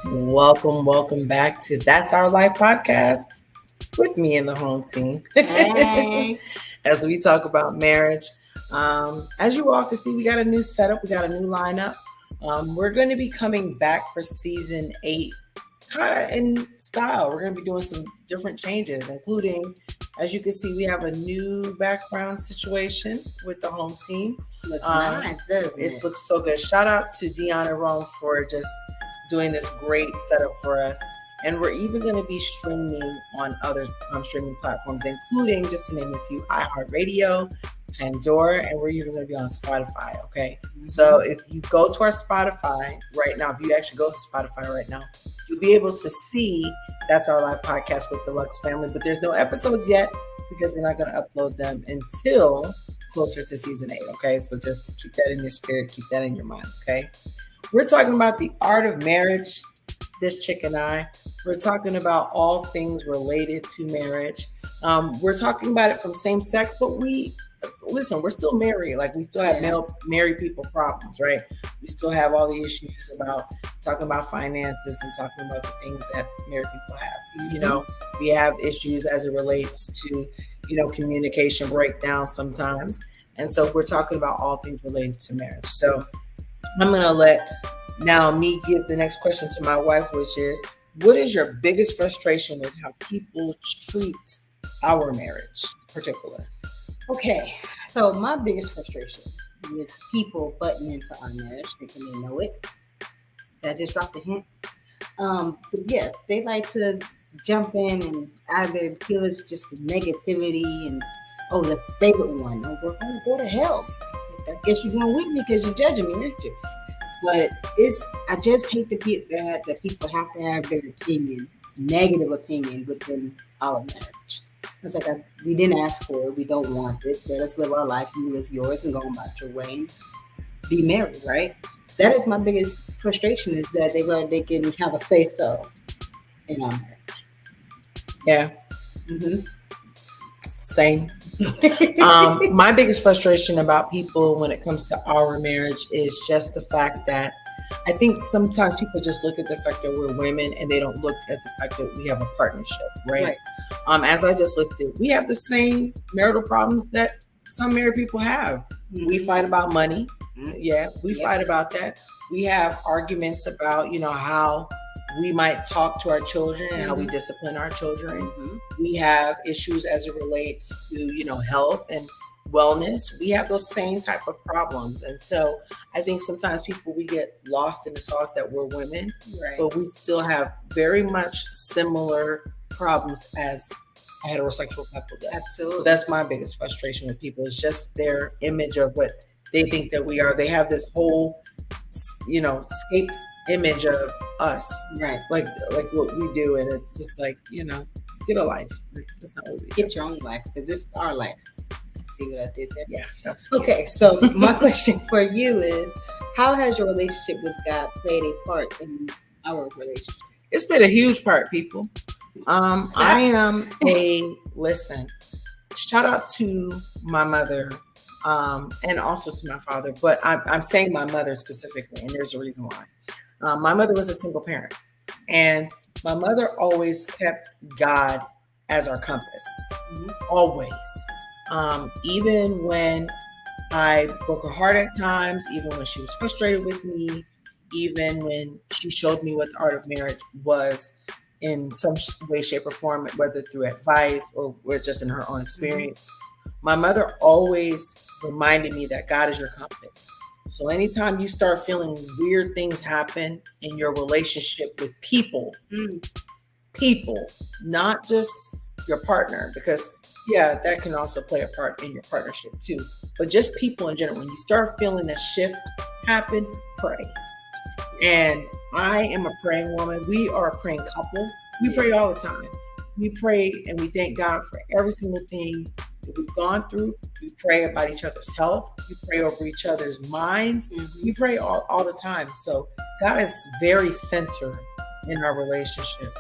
Speaker 1: Welcome back to That's Our Life podcast with me and the home team.
Speaker 2: Hey.
Speaker 1: As we talk about marriage. As you all can see, we got a new setup. We got a new lineup. We're going to be coming back for season 8, kind of in style. We're going to be doing some different changes, including, as you can see, we have a new background situation with the home team.
Speaker 2: Looks nice, doesn't it?
Speaker 1: It looks so good. Shout out to Dion and Rome for just doing this great setup for us. And we're even going to be streaming on other streaming platforms, including, just to name a few, iHeartRadio, Pandora, and we're even going to be on Spotify, okay? Mm-hmm. So if you go to our Spotify right now, if you actually go to Spotify right now, you'll be able to see That's Our Live podcast with the LUCS family, but there's no episodes yet because we're not going to upload them until closer to season 8, okay? So just keep that in your spirit, keep that in your mind, okay? We're talking about the art of marriage, this chick and I. We're talking about all things related to marriage. We're talking about it from same sex, but we're still married. Like, we still have married people problems, right? We still have all the issues about talking about finances and talking about the things that married people have. Mm-hmm. You know, we have issues as it relates to, communication breakdowns sometimes. And so we're talking about all things related to marriage. So I'm going to let me give the next question to my wife, which is, what is your biggest frustration with how people treat our marriage? particular?
Speaker 2: Okay, so my biggest frustration with people butting into our marriage, thinking they know it. That just dropped a hint. But yes, they like to jump in and either give us just the negativity and the favorite one. Oh, we're gonna go to hell. It's like, I guess you're going with me because you're judging me, aren't you? But I just hate that people have to have their opinion, negative opinion within our marriage. It's like we didn't ask for it, we don't want it. Let us live our life, you live yours, and go about your way. And be married, right? That is my biggest frustration, is that they can have a say so in our marriage.
Speaker 1: Yeah.
Speaker 2: Mm-hmm.
Speaker 1: Same. My biggest frustration about people when it comes to our marriage is just the fact that I think sometimes people just look at the fact that we're women and they don't look at the fact that we have a partnership, right? As I just listed, we have the same marital problems that some married people have. Mm-hmm. We fight about money. Mm-hmm. Yeah, we fight about that. We have arguments about, how we might talk to our children and how we discipline our children. Mm-hmm. We have issues as it relates to, health and wellness. We have those same type of problems. And so I think sometimes we get lost in the sauce that we're women, but we still have very much similar problems as a heterosexual couple does.
Speaker 2: Absolutely.
Speaker 1: So that's my biggest frustration with people. It's just their image of what they think that we are. They have this whole, escaped image of us,
Speaker 2: right?
Speaker 1: Like what we do, and it's just like, get a life. That's not what we do.
Speaker 2: Get your own life, because this is our life. See what I did there?
Speaker 1: Yeah.
Speaker 2: Okay, so my question for you is, how has your relationship with God played a part in our relationship?
Speaker 1: It's been a huge part, people. I am listen, shout out to my mother, and also to my father, but I'm saying my mother specifically, and there's a reason why. My mother was a single parent, and my mother always kept God as our compass, always. Even when I broke her heart at times, even when she was frustrated with me, even when she showed me what the art of marriage was in some way, shape, or form, whether through advice or just in her own experience. My mother always reminded me that God is your compass. So anytime you start feeling weird things happen in your relationship with people, not just your partner, because that can also play a part in your partnership too, but just people in general. When you start feeling a shift happen, pray. And I am a praying woman. We are a praying couple. We pray all the time. We pray and we thank God for every single thing that we've gone through. We pray about each other's health. We pray over each other's minds. We pray all the time. So God is very centered in our relationship.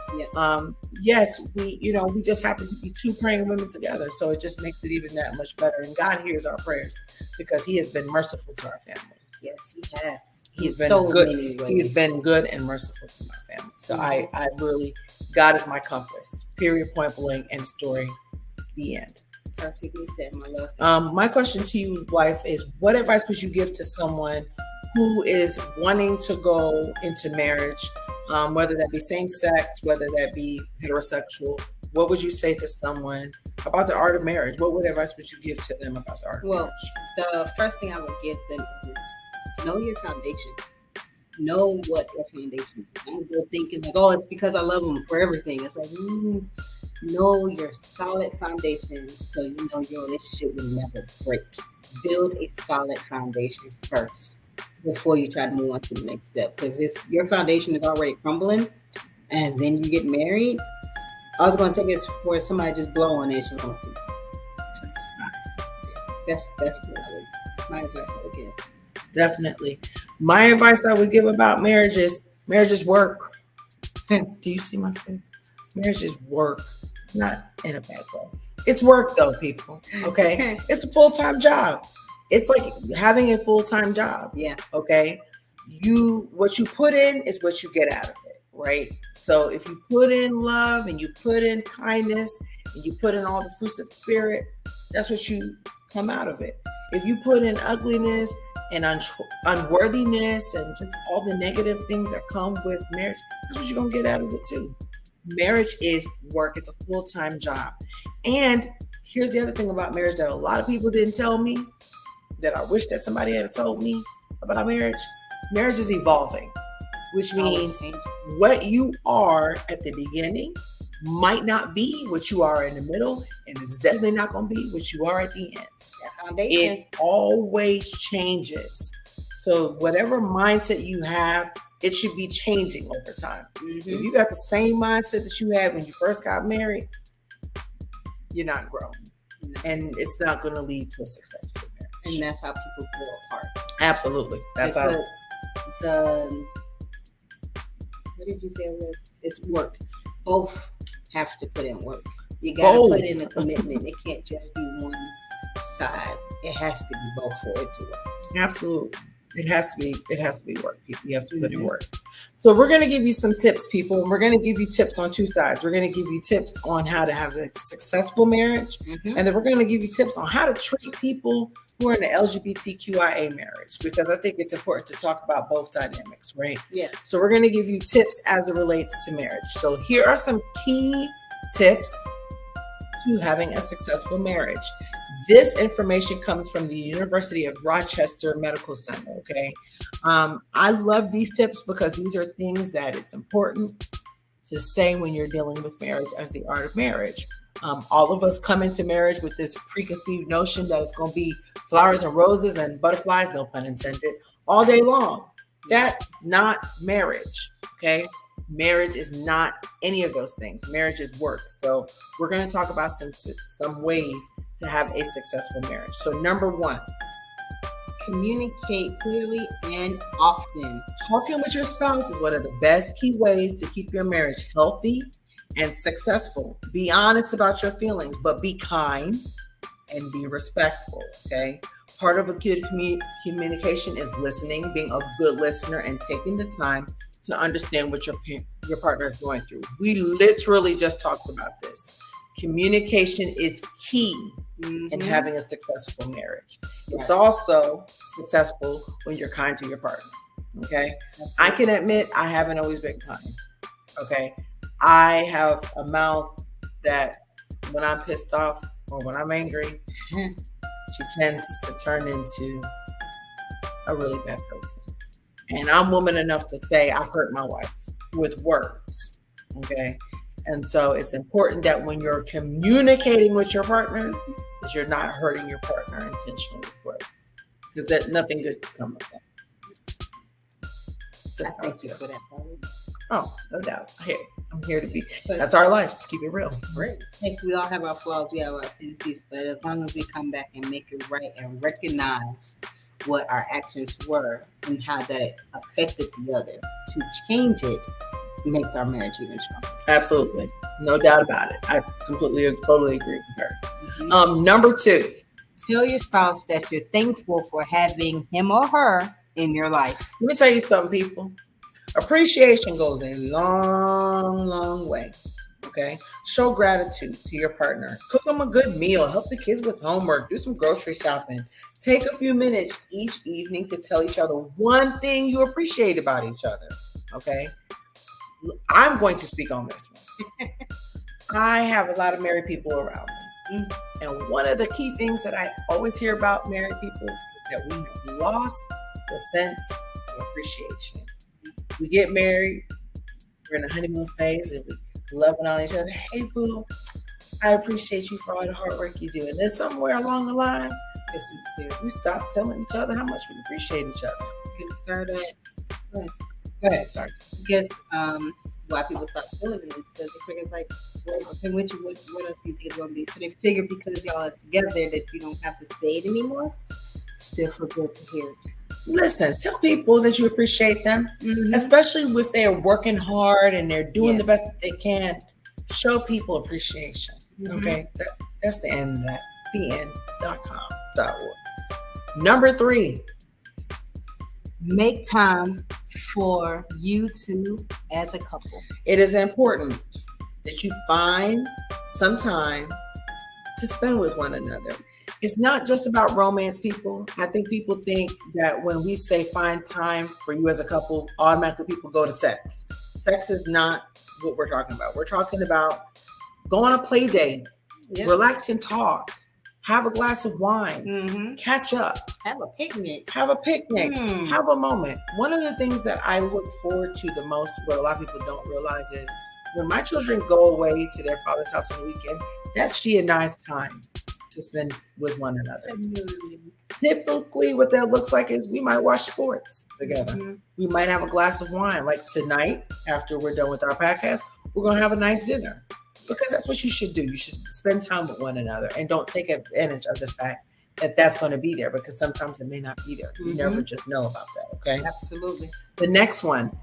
Speaker 1: Yes, we just happen to be two praying women together. So it just makes it even that much better. And God hears our prayers because he has been merciful to our family.
Speaker 2: Yes, he has.
Speaker 1: He's been so good. He's been good and merciful to my family. So I really, God is my compass. Period, point blank, end story, the end.
Speaker 2: Perfectly said, my love.
Speaker 1: My question to you, wife, is what advice would you give to someone who is wanting to go into marriage, whether that be same sex, whether that be heterosexual? What would you say to someone about the art of marriage? What advice would you give to them about the art of marriage?
Speaker 2: Well, the first thing I would give them is know your foundation. Know what your foundation is. Don't go thinking like, it's because I love them for everything. It's like, know your solid foundation so you know your relationship will never break. Build a solid foundation first before you try to move on to the next step. Because if your foundation is already crumbling and then you get married, all it's going to take is for somebody to just blow on it. It's just going to That's my advice I would give.
Speaker 1: Definitely. My advice I would give about marriage is work. Do you see my face? Marriage is work, not in a bad way. It's work though, people. Okay. It's a full-time job. It's like having a full-time job.
Speaker 2: Yeah.
Speaker 1: Okay. What you put in is what you get out of it, right? So if you put in love and you put in kindness and you put in all the fruits of the spirit, that's what you come out of it. If you put in ugliness and unworthiness and just all the negative things that come with marriage, that's what you're going to get out of it too. Marriage is work. It's a full-time job. And here's the other thing about marriage that a lot of people didn't tell me, that I wish that somebody had told me about marriage. Marriage is evolving, which means what you are at the beginning might not be what you are in the middle, and it's definitely not going to be what you are at the end. It always changes. So whatever mindset you have, it should be changing over time. If you got the same mindset that you had when you first got married, you're not growing. And it's not going to lead to a successful marriage.
Speaker 2: And that's how people grow apart.
Speaker 1: Absolutely. That's how.
Speaker 2: What did you say? It's work. Both have to put in work. You got to put in a commitment. It can't just be one side. It has to be both for it to work.
Speaker 1: Absolutely. It has to be work. You have to put in work. So we're going to give you some tips, people. And we're going to give you tips on two sides. We're going to give you tips on how to have a successful marriage. And then we're going to give you tips on how to treat people who are in the LGBTQIA marriage, because I think it's important to talk about both dynamics, right?
Speaker 2: Yeah.
Speaker 1: So we're going to give you tips as it relates to marriage. So here are some key tips to having a successful marriage. This information comes from the University of Rochester Medical Center, okay? I love these tips because these are things that it's important to say when you're dealing with marriage as the art of marriage. All of us come into marriage with this preconceived notion that it's going to be flowers and roses and butterflies, no pun intended, all day long. That's not marriage, okay? Marriage is not any of those things. Marriage is work. So we're going to talk about some ways to have a successful marriage. So number one,
Speaker 2: communicate clearly and often.
Speaker 1: Talking with your spouse is one of the best key ways to keep your marriage healthy and successful. Be honest about your feelings, but be kind and be respectful, okay? Part of a good communication is listening, being a good listener, and taking the time to understand what your partner is going through. We literally just talked about this. Communication is key in having a successful marriage. It's also successful when you're kind to your partner, okay? Absolutely. I can admit I haven't always been kind, okay? I have a mouth that when I'm pissed off or when I'm angry, she tends to turn into a really bad person. And I'm woman enough to say I've hurt my wife with words, okay? And so it's important that when you're communicating with your partner, that you're not hurting your partner intentionally with words, because nothing good can come of that.
Speaker 2: Thank you for that.
Speaker 1: Oh, no doubt. I'm here to be. That's our life. To keep it real.
Speaker 2: Great. I think we all have our flaws. We have our tendencies, but as long as we come back and make it right and recognize what our actions were and how that affected the other, to change it makes our marriage even stronger.
Speaker 1: Absolutely. No doubt about it. I totally agree with her. Number two,
Speaker 2: tell your spouse that you're thankful for having him or her in your life.
Speaker 1: Let me tell you something, people. Appreciation goes a long, long way. Okay. Show gratitude to your partner. Cook them a good meal. Help the kids with homework. Do some grocery shopping. Take a few minutes each evening to tell each other one thing you appreciate about each other. Okay. I'm going to speak on this one. I have a lot of married people around me. And one of the key things that I always hear about married people is that we have lost the sense of appreciation. We get married, we're in a honeymoon phase, and we loving on each other. Hey, boo, I appreciate you for all the hard work you do. And then somewhere along the line, we stop telling each other how much we appreciate each other. Go ahead, sorry.
Speaker 2: Because why people stop doing it is because they figure like, what else you think it's going to be? So they figure because y'all are together that you don't have to say it anymore. Still feel good to hear it.
Speaker 1: Listen, tell people that you appreciate them, especially if they are working hard and they're doing the best that they can. Show people appreciation. Okay, that's the end of that. theend.com.org. Number 3,
Speaker 2: make time for you two as a couple.
Speaker 1: It is important that you find some time to spend with one another. It's not just about romance, people. I think people think that when we say find time for you as a couple, automatically people go to sex. Sex is not what we're talking about. We're talking about go on a play date
Speaker 2: Yep.
Speaker 1: relax and talk, have a glass of wine,
Speaker 2: Mm-hmm.
Speaker 1: catch up,
Speaker 2: Have a picnic.
Speaker 1: have a picnic,
Speaker 2: Mm.
Speaker 1: have a moment. One of the things that I look forward to the most, what a lot of people don't realize, is when my children go away to their father's house on the weekend, that's she and I's time to spend with one another. Typically, what that looks like is we might watch sports together.
Speaker 2: Mm-hmm.
Speaker 1: We might have a glass of wine. Like tonight, after we're done with our podcast, we're going to have a nice dinner. Because that's what you should do. You should spend time with one another and don't take advantage of the fact that that's going to be there, because sometimes it may not be there. You
Speaker 2: Mhm.
Speaker 1: never just know about that, okay?
Speaker 2: Absolutely.
Speaker 1: The next one,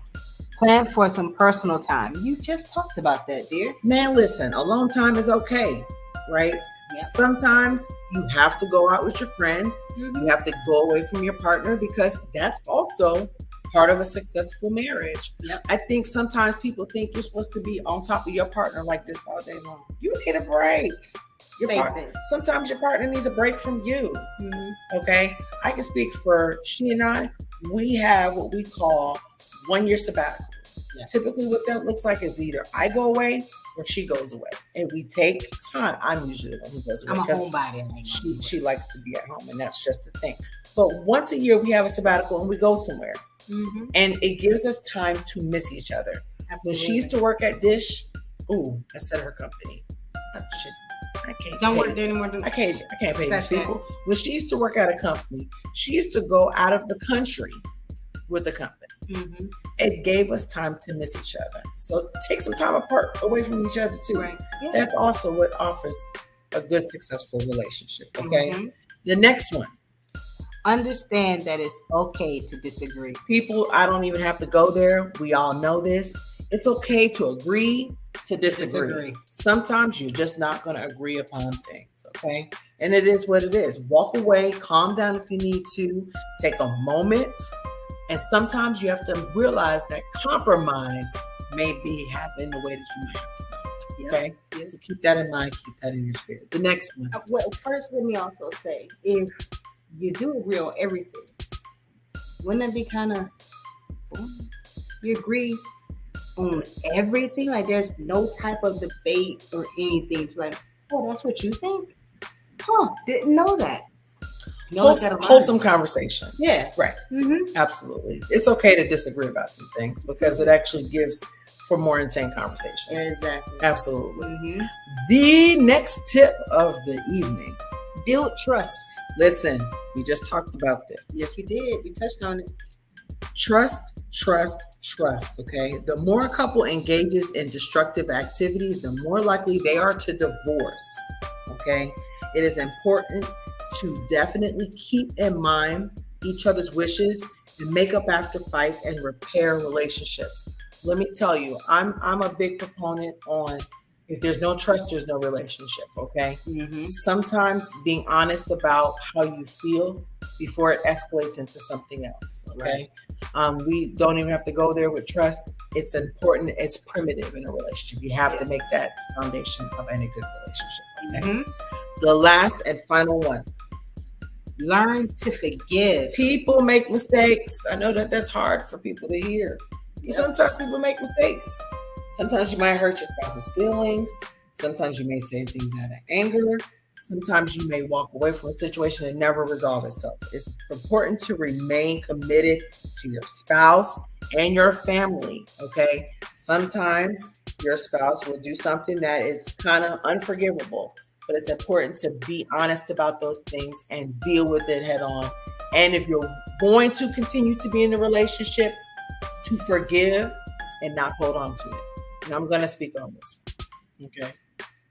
Speaker 2: Plan for some personal time. You just talked about that, dear.
Speaker 1: man, listen, alone time is okay, right?
Speaker 2: Yep.
Speaker 1: Sometimes you have to go out with your friends.
Speaker 2: Mm-hmm.
Speaker 1: You have to go away from your partner, because that's also part of a successful marriage.
Speaker 2: Yep.
Speaker 1: I think sometimes people think you're supposed to be on top of your partner like this all day long. You need a break. Your
Speaker 2: Space
Speaker 1: part-
Speaker 2: it.
Speaker 1: Sometimes your partner needs a break from you.
Speaker 2: Mm-hmm.
Speaker 1: Okay, I can speak for she and I. We have what we call 1 year sabbaticals.
Speaker 2: Yeah.
Speaker 1: Typically, what that looks like is either I go away or she goes away, and we take time. I'm usually the one who goes away.
Speaker 2: I'm a
Speaker 1: 'cause
Speaker 2: homebody.
Speaker 1: she likes to be at home, and that's just the thing. But once a year, we have a sabbatical and we go somewhere,
Speaker 2: Mm-hmm.
Speaker 1: and it gives us time to miss each other. When she used to work at Dish, ooh, I said her company. I can't.
Speaker 2: Don't
Speaker 1: pay-
Speaker 2: work there anymore.
Speaker 1: I can't pay these
Speaker 2: Scratch that.
Speaker 1: people. When she used to work at a company, she used to go out of the country with the company.
Speaker 2: Mm-hmm.
Speaker 1: It gave us time to miss each other. So take some time apart, away from each other too.
Speaker 2: Right. Yeah.
Speaker 1: That's also what offers a good, successful relationship. Okay.
Speaker 2: Mhm.
Speaker 1: The next one,
Speaker 2: Understand that it's okay to disagree.
Speaker 1: people, I don't even have to go there. We all know this. It's okay to agree to disagree. Sometimes you're just not going to agree upon things. Okay. And it is what it is. Walk away, calm down if you need to, take a moment. And sometimes you have to realize that compromise may be having the way that you might have to go.
Speaker 2: Yep.
Speaker 1: Okay.
Speaker 2: Yep.
Speaker 1: So keep that in mind, keep that in your spirit. The next one.
Speaker 2: Well, first, let me also say, if you do agree on everything, wouldn't that be kind of you agree on everything? Like there's no type of debate or anything. It's like, oh, that's what you think? Huh? Didn't know that. No, I gotta learn.
Speaker 1: Wholesome conversation.
Speaker 2: Yeah.
Speaker 1: Right.
Speaker 2: Mm-hmm.
Speaker 1: Absolutely. It's okay to disagree about some things because it actually gives for more intense conversation.
Speaker 2: Exactly.
Speaker 1: Absolutely.
Speaker 2: Mm-hmm.
Speaker 1: The next tip of the evening.
Speaker 2: Build trust.
Speaker 1: Listen, we just talked about this.
Speaker 2: Yes, we did. We touched on it.
Speaker 1: Trust, trust, trust. Okay. The more a couple engages in destructive activities, the more likely they are to divorce. Okay. It is important to definitely keep in mind each other's wishes and make up after fights and repair relationships. Let me tell you, I'm a big proponent on if there's no trust, there's no relationship. Okay.
Speaker 2: Mm-hmm.
Speaker 1: Sometimes being honest about how you feel before it escalates into something else. Okay. We don't even have to go there with trust. It's important. It's primitive in a relationship. You have to make that foundation of any good relationship. Okay.
Speaker 2: Mm-hmm.
Speaker 1: The last and final one.
Speaker 2: Learn to forgive.
Speaker 1: People make mistakes. I know that that's hard for people to hear. Sometimes people make mistakes. Sometimes you might hurt your spouse's feelings. Sometimes you may say things out of anger. Sometimes you may walk away from a situation and never resolve itself. It's important to remain committed to your spouse and your family, okay? Sometimes your spouse will do something that is kind of unforgivable, but it's important to be honest about those things and deal with it head on. And if you're going to continue to be in a relationship, to forgive and not hold on to it. And I'm going to speak on this, okay?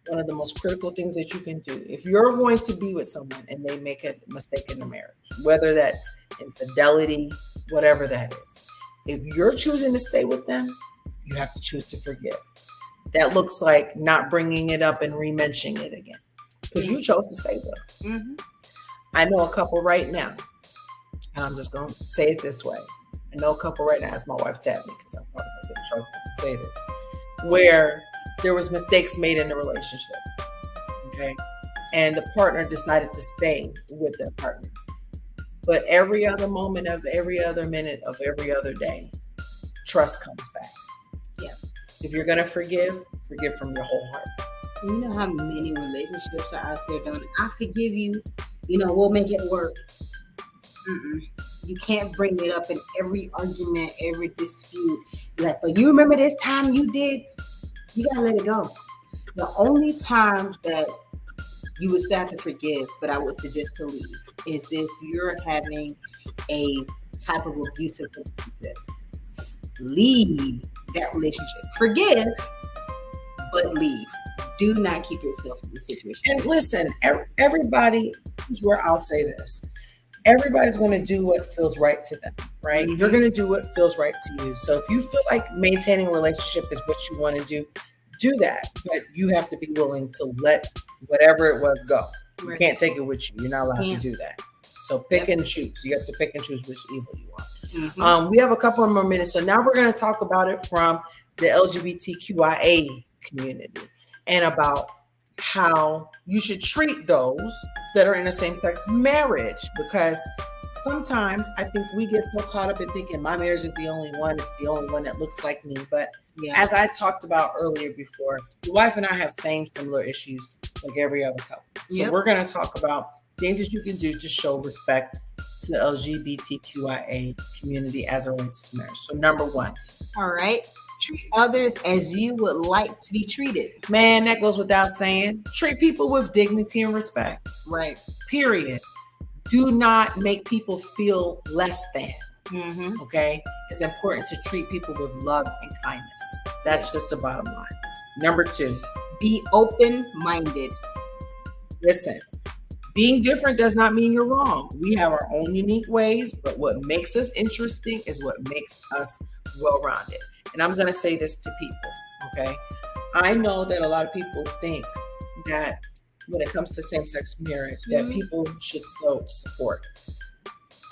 Speaker 1: One of the most critical things that you can do, if you're going to be with someone and they make a mistake in the marriage, whether that's infidelity, whatever that is, if you're choosing to stay with them, you have to choose to forgive. That looks like not bringing it up and re-mentioning it again because you chose to stay with them.
Speaker 2: Mm-hmm.
Speaker 1: I know a couple right now, and I'm just going to say it this way. I know a couple right now, as my wife tapped me because I'm probably going to get in trouble to say this, where there was mistakes made in the relationship, okay? And the partner decided to stay with their partner. But every other moment of every other minute of every other day, trust comes back.
Speaker 2: Yeah.
Speaker 1: If you're going to forgive from your whole heart.
Speaker 2: You know how many relationships are out there doing, I forgive you, we'll make it work. Mm-mm. You can't bring it up in every argument, every dispute. Like, but you remember this time you did? You gotta let it go. The only time that you would start to forgive, but I would suggest to leave, is if you're having a type of abusive relationship. Leave that relationship. Forgive, but leave. Do not keep yourself in this situation.
Speaker 1: And listen, everybody, this is where I'll say this. Everybody's going to do what feels right to them, right?
Speaker 2: Mm-hmm.
Speaker 1: You're going to do what feels right to you. So if you feel like maintaining a relationship is what you want to do that. But you have to be willing to let whatever it was go. You
Speaker 2: Right.
Speaker 1: can't take it with you. You're not allowed to do that. So pick and choose. You have to pick and choose which evil you want.
Speaker 2: Mm-hmm.
Speaker 1: We have a couple more minutes. So now we're going to talk about it from the LGBTQIA community and about how you should treat those that are in a same-sex marriage, because sometimes I think we get so caught up in thinking my marriage is the only one, it's the only one that looks like me. But as I talked about earlier before, your wife and I have similar issues like every other couple. So we're going to talk about things that you can do to show respect to the LGBTQIA community as it relates to marriage. So number one.
Speaker 2: All right. Treat others as you would like to be treated.
Speaker 1: Man, that goes without saying. Treat people with dignity and respect.
Speaker 2: Right.
Speaker 1: Period. Do not make people feel less than.
Speaker 2: Mm-hmm.
Speaker 1: Okay? It's important to treat people with love and kindness. That's just the bottom line. Number two.
Speaker 2: Be open-minded.
Speaker 1: Listen, being different does not mean you're wrong. We have our own unique ways, but what makes us interesting is what makes us well-rounded. And I'm going to say this to people, okay? I know that a lot of people think that when it comes to same-sex marriage, that people should still support.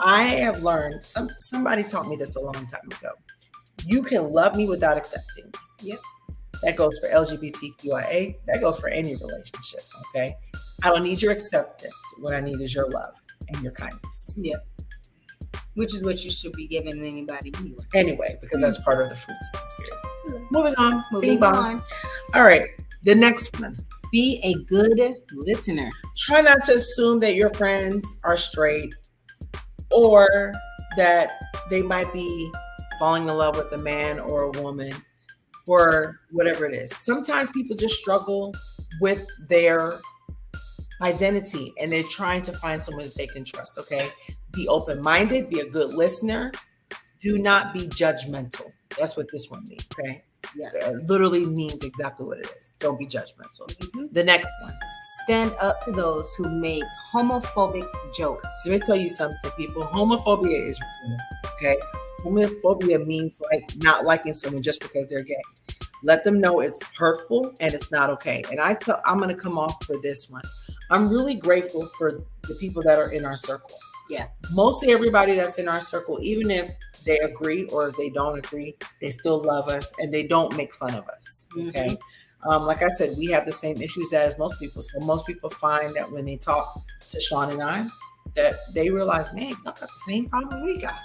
Speaker 1: I have learned, somebody taught me this a long time ago. You can love me without accepting me.
Speaker 2: Yep.
Speaker 1: That goes for LGBTQIA. That goes for any relationship, okay? I don't need your acceptance. What I need is your love and your kindness.
Speaker 2: Yeah. Which is what you should be giving anybody
Speaker 1: anyway, because that's part of the fruits of the spirit. Moving on.
Speaker 2: Moving on.
Speaker 1: All right. The next one.
Speaker 2: Be a good listener.
Speaker 1: Try not to assume that your friends are straight or that they might be falling in love with a man or a woman or whatever it is. Sometimes people just struggle with their identity and they're trying to find someone that they can trust, okay? Be open-minded, be a good listener. Do not be judgmental. That's what this one means, okay?
Speaker 2: Yes.
Speaker 1: It literally means exactly what it is. Don't be judgmental.
Speaker 2: Mm-hmm.
Speaker 1: The next one.
Speaker 2: Stand up to those who make homophobic jokes.
Speaker 1: Let me tell you something, people. Homophobia is real, okay? Homophobia means like not liking someone just because they're gay. Let them know it's hurtful and it's not okay. And I'm going to come off for this one. I'm really grateful for the people that are in our circle.
Speaker 2: Yeah.
Speaker 1: Mostly everybody that's in our circle, even if they agree or if they don't agree, they still love us and they don't make fun of us. Okay. Mm-hmm. Like I said, we have the same issues as most people. So most people find that when they talk to Sean and I, that they realize, man, y'all got the same problem we got.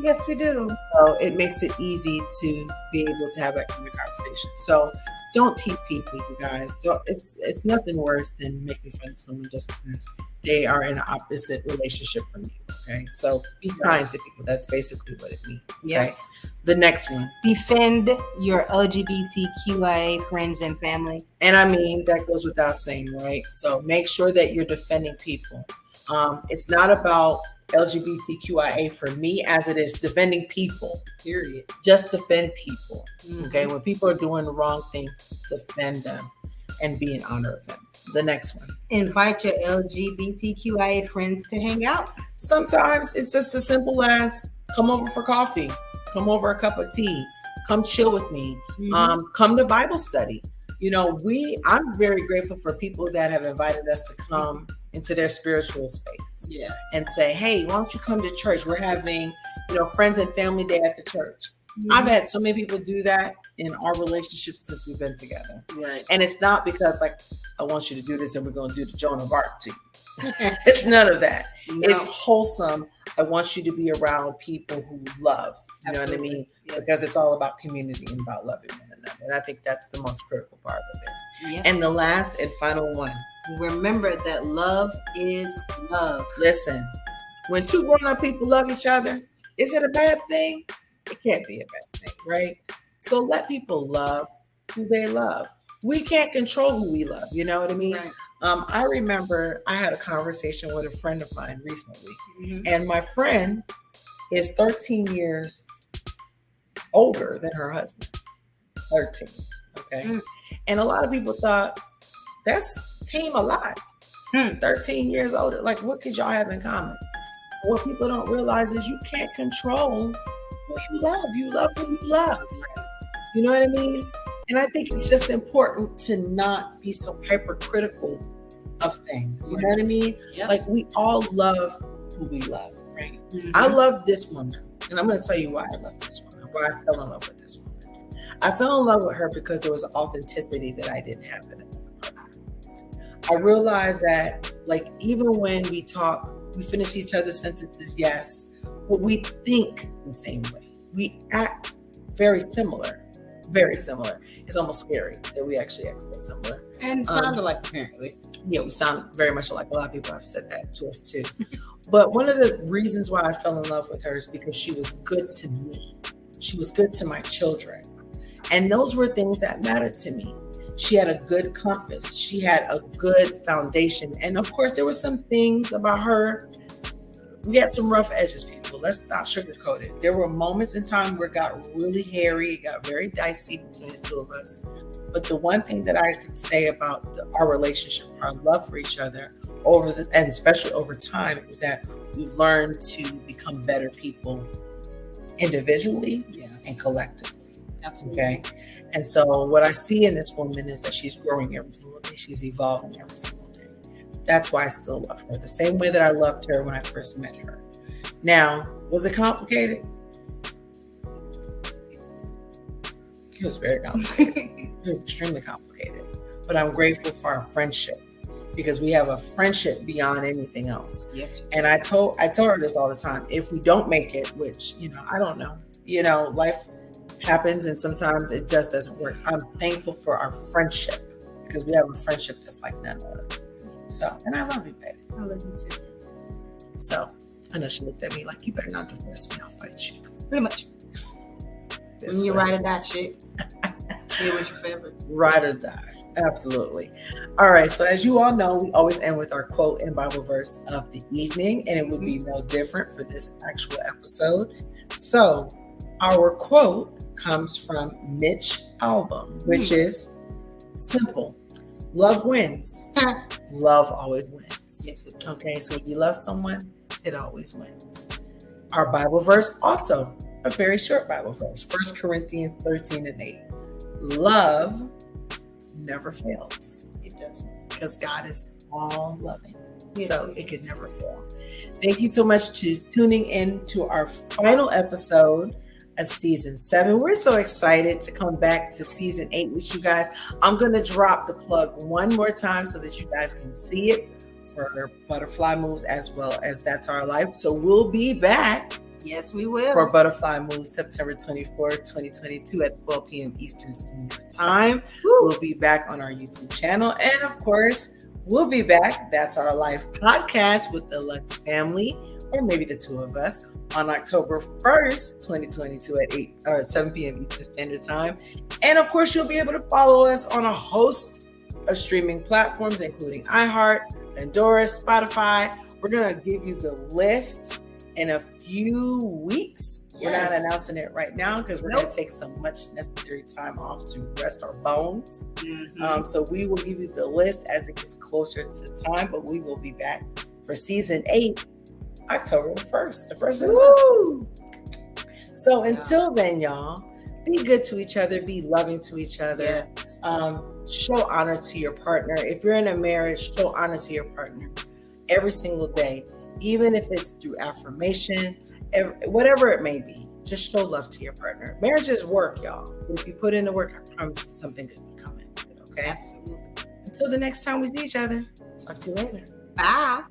Speaker 2: Yes, we do.
Speaker 1: So it makes it easy to be able to have that kind of conversation. So don't tease people, you guys. It's nothing worse than making fun of someone just because they are in an opposite relationship from you. Okay, so be kind to people. That's basically what it means. Okay,
Speaker 2: Yeah.
Speaker 1: The next one.
Speaker 2: Defend your LGBTQIA friends and family.
Speaker 1: And I mean, that goes without saying, right? So make sure that you're defending people. It's not about LGBTQIA for me as it is defending people.
Speaker 2: Period.
Speaker 1: Just defend people. Okay, when people are doing the wrong thing, defend them and be in honor of them. The next one.
Speaker 2: Invite your LGBTQIA friends to hang out.
Speaker 1: Sometimes it's just as simple as come over for coffee, come over a cup of tea, come chill with me, come to Bible study. You know, I'm very grateful for people that have invited us to come into their spiritual space.
Speaker 2: Yeah.
Speaker 1: And say, hey, why don't you come to church? We're having, friends and family day at the church. I've had so many people do that in our relationships since we've been together.
Speaker 2: Right.
Speaker 1: And it's not because like, I want you to do this and we're going to do the Joan of Arc to you. It's none of that.
Speaker 2: No.
Speaker 1: It's wholesome. I want you to be around people who love. You know what I mean?
Speaker 2: Yeah.
Speaker 1: Because it's all about community and about loving one another. And I think that's the most critical part of it.
Speaker 2: Yeah.
Speaker 1: And the last and final one.
Speaker 2: Remember that love is love.
Speaker 1: Listen, when two grown-up people love each other, is it a bad thing? It can't be a bad thing, right? So let people love who they love. We can't control who we love. You know what I mean?
Speaker 2: Right.
Speaker 1: I remember I had a conversation with a friend of mine recently, and my friend is 13 years older than her husband. 13. Okay. And a lot of people thought that's team a lot. 13 years older. Like, what could y'all have in common? What people don't realize is you can't control who you love. You love who you love. You know what I mean? And I think it's just important to not be so hypercritical of things. You know what I mean?
Speaker 2: Yep.
Speaker 1: Like, we all love who we love, right? I love this woman. And I'm going to tell you why I love this woman, why I fell in love with this woman. I fell in love with her because there was an authenticity that I didn't have in it. I realized that, like, even when we talk, we finish each other's sentences, yes, but we think the same way. We act very similar. Very similar. It's almost scary that we actually act so similar.
Speaker 2: And sounded like, apparently.
Speaker 1: Yeah, we sound very much alike. A lot of people have said that to us too. But one of the reasons why I fell in love with her is because she was good to me. She was good to my children. And those were things that mattered to me. She had a good compass. She had a good foundation. And of course, there were some things about her. We had some rough edges, people. Let's not sugarcoat it. There were moments in time where it got really hairy. It got very dicey between the two of us. But the one thing that I could say about our relationship, our love for each other, and especially over time, is that we've learned to become better people individually and collectively.
Speaker 2: Absolutely.
Speaker 1: Okay. And so what I see in this woman is that she's growing every single day. She's evolving every single day. That's why I still love her. The same way that I loved her when I first met her. Now, was it complicated? It was very complicated. It was extremely complicated. But I'm grateful for our friendship because we have a friendship beyond anything else.
Speaker 2: Yes.
Speaker 1: And I told her this all the time. If we don't make it, which, I don't know, life happens and sometimes it just doesn't work. I'm thankful for our friendship because we have a friendship that's like none other. So, and I love you, baby.
Speaker 2: I love you too.
Speaker 1: So, I know she looked at me like, you better not divorce me, I'll fight you.
Speaker 2: Pretty much. When you ride or die shit, it was your favorite.
Speaker 1: Ride or die. Absolutely. All right. So as you all know, we always end with our quote and Bible verse of the evening, and it would be no different for this actual episode. So our quote comes from Mitch Albom, which is simple. Love wins. Love always wins.
Speaker 2: Yes, it does.
Speaker 1: Okay. So if you love someone, it always wins. Our Bible verse also a very short Bible verse, 1 Corinthians 13:8. Love never fails. It doesn't, because God is all loving.
Speaker 2: Yes,
Speaker 1: so it can never fail. Thank you so much for tuning in to our final episode of season 7. We're so excited to come back to season 8 with you guys. I'm going to drop the plug one more time so that you guys can see it for Butterfly Moves as well as That's Our Life. So we'll be back.
Speaker 2: Yes, we will.
Speaker 1: For Butterfly Moves, September 24th, 2022 at 12 p.m. Eastern Standard Time. Woo. We'll be back on our YouTube channel. And of course, we'll be back. That's Our Life podcast with the LUCS family, or maybe the two of us, on October 1st, 2022 at 7 p.m. Eastern Standard Time. And of course, you'll be able to follow us on a host of streaming platforms, including iHeart, Pandora, Spotify. We're going to give you the list in a few weeks. Yes. We're not announcing it right now because we're going to take some much necessary time off to rest our bones. Mm-hmm. So we will give you the list as it gets closer to time, but we will be back for season 8, October 1st, the first of the month. So until then, y'all, be good to each other, be loving to each other. Yes. Show honor to your partner. If you're in a marriage, show honor to your partner every single day. Even if it's through affirmation, whatever it may be, just show love to your partner. Marriage is work, y'all. But if you put in the work, I promise something good will come in. Okay?
Speaker 2: Absolutely.
Speaker 1: Until the next time we see each other, talk to you later.
Speaker 2: Bye.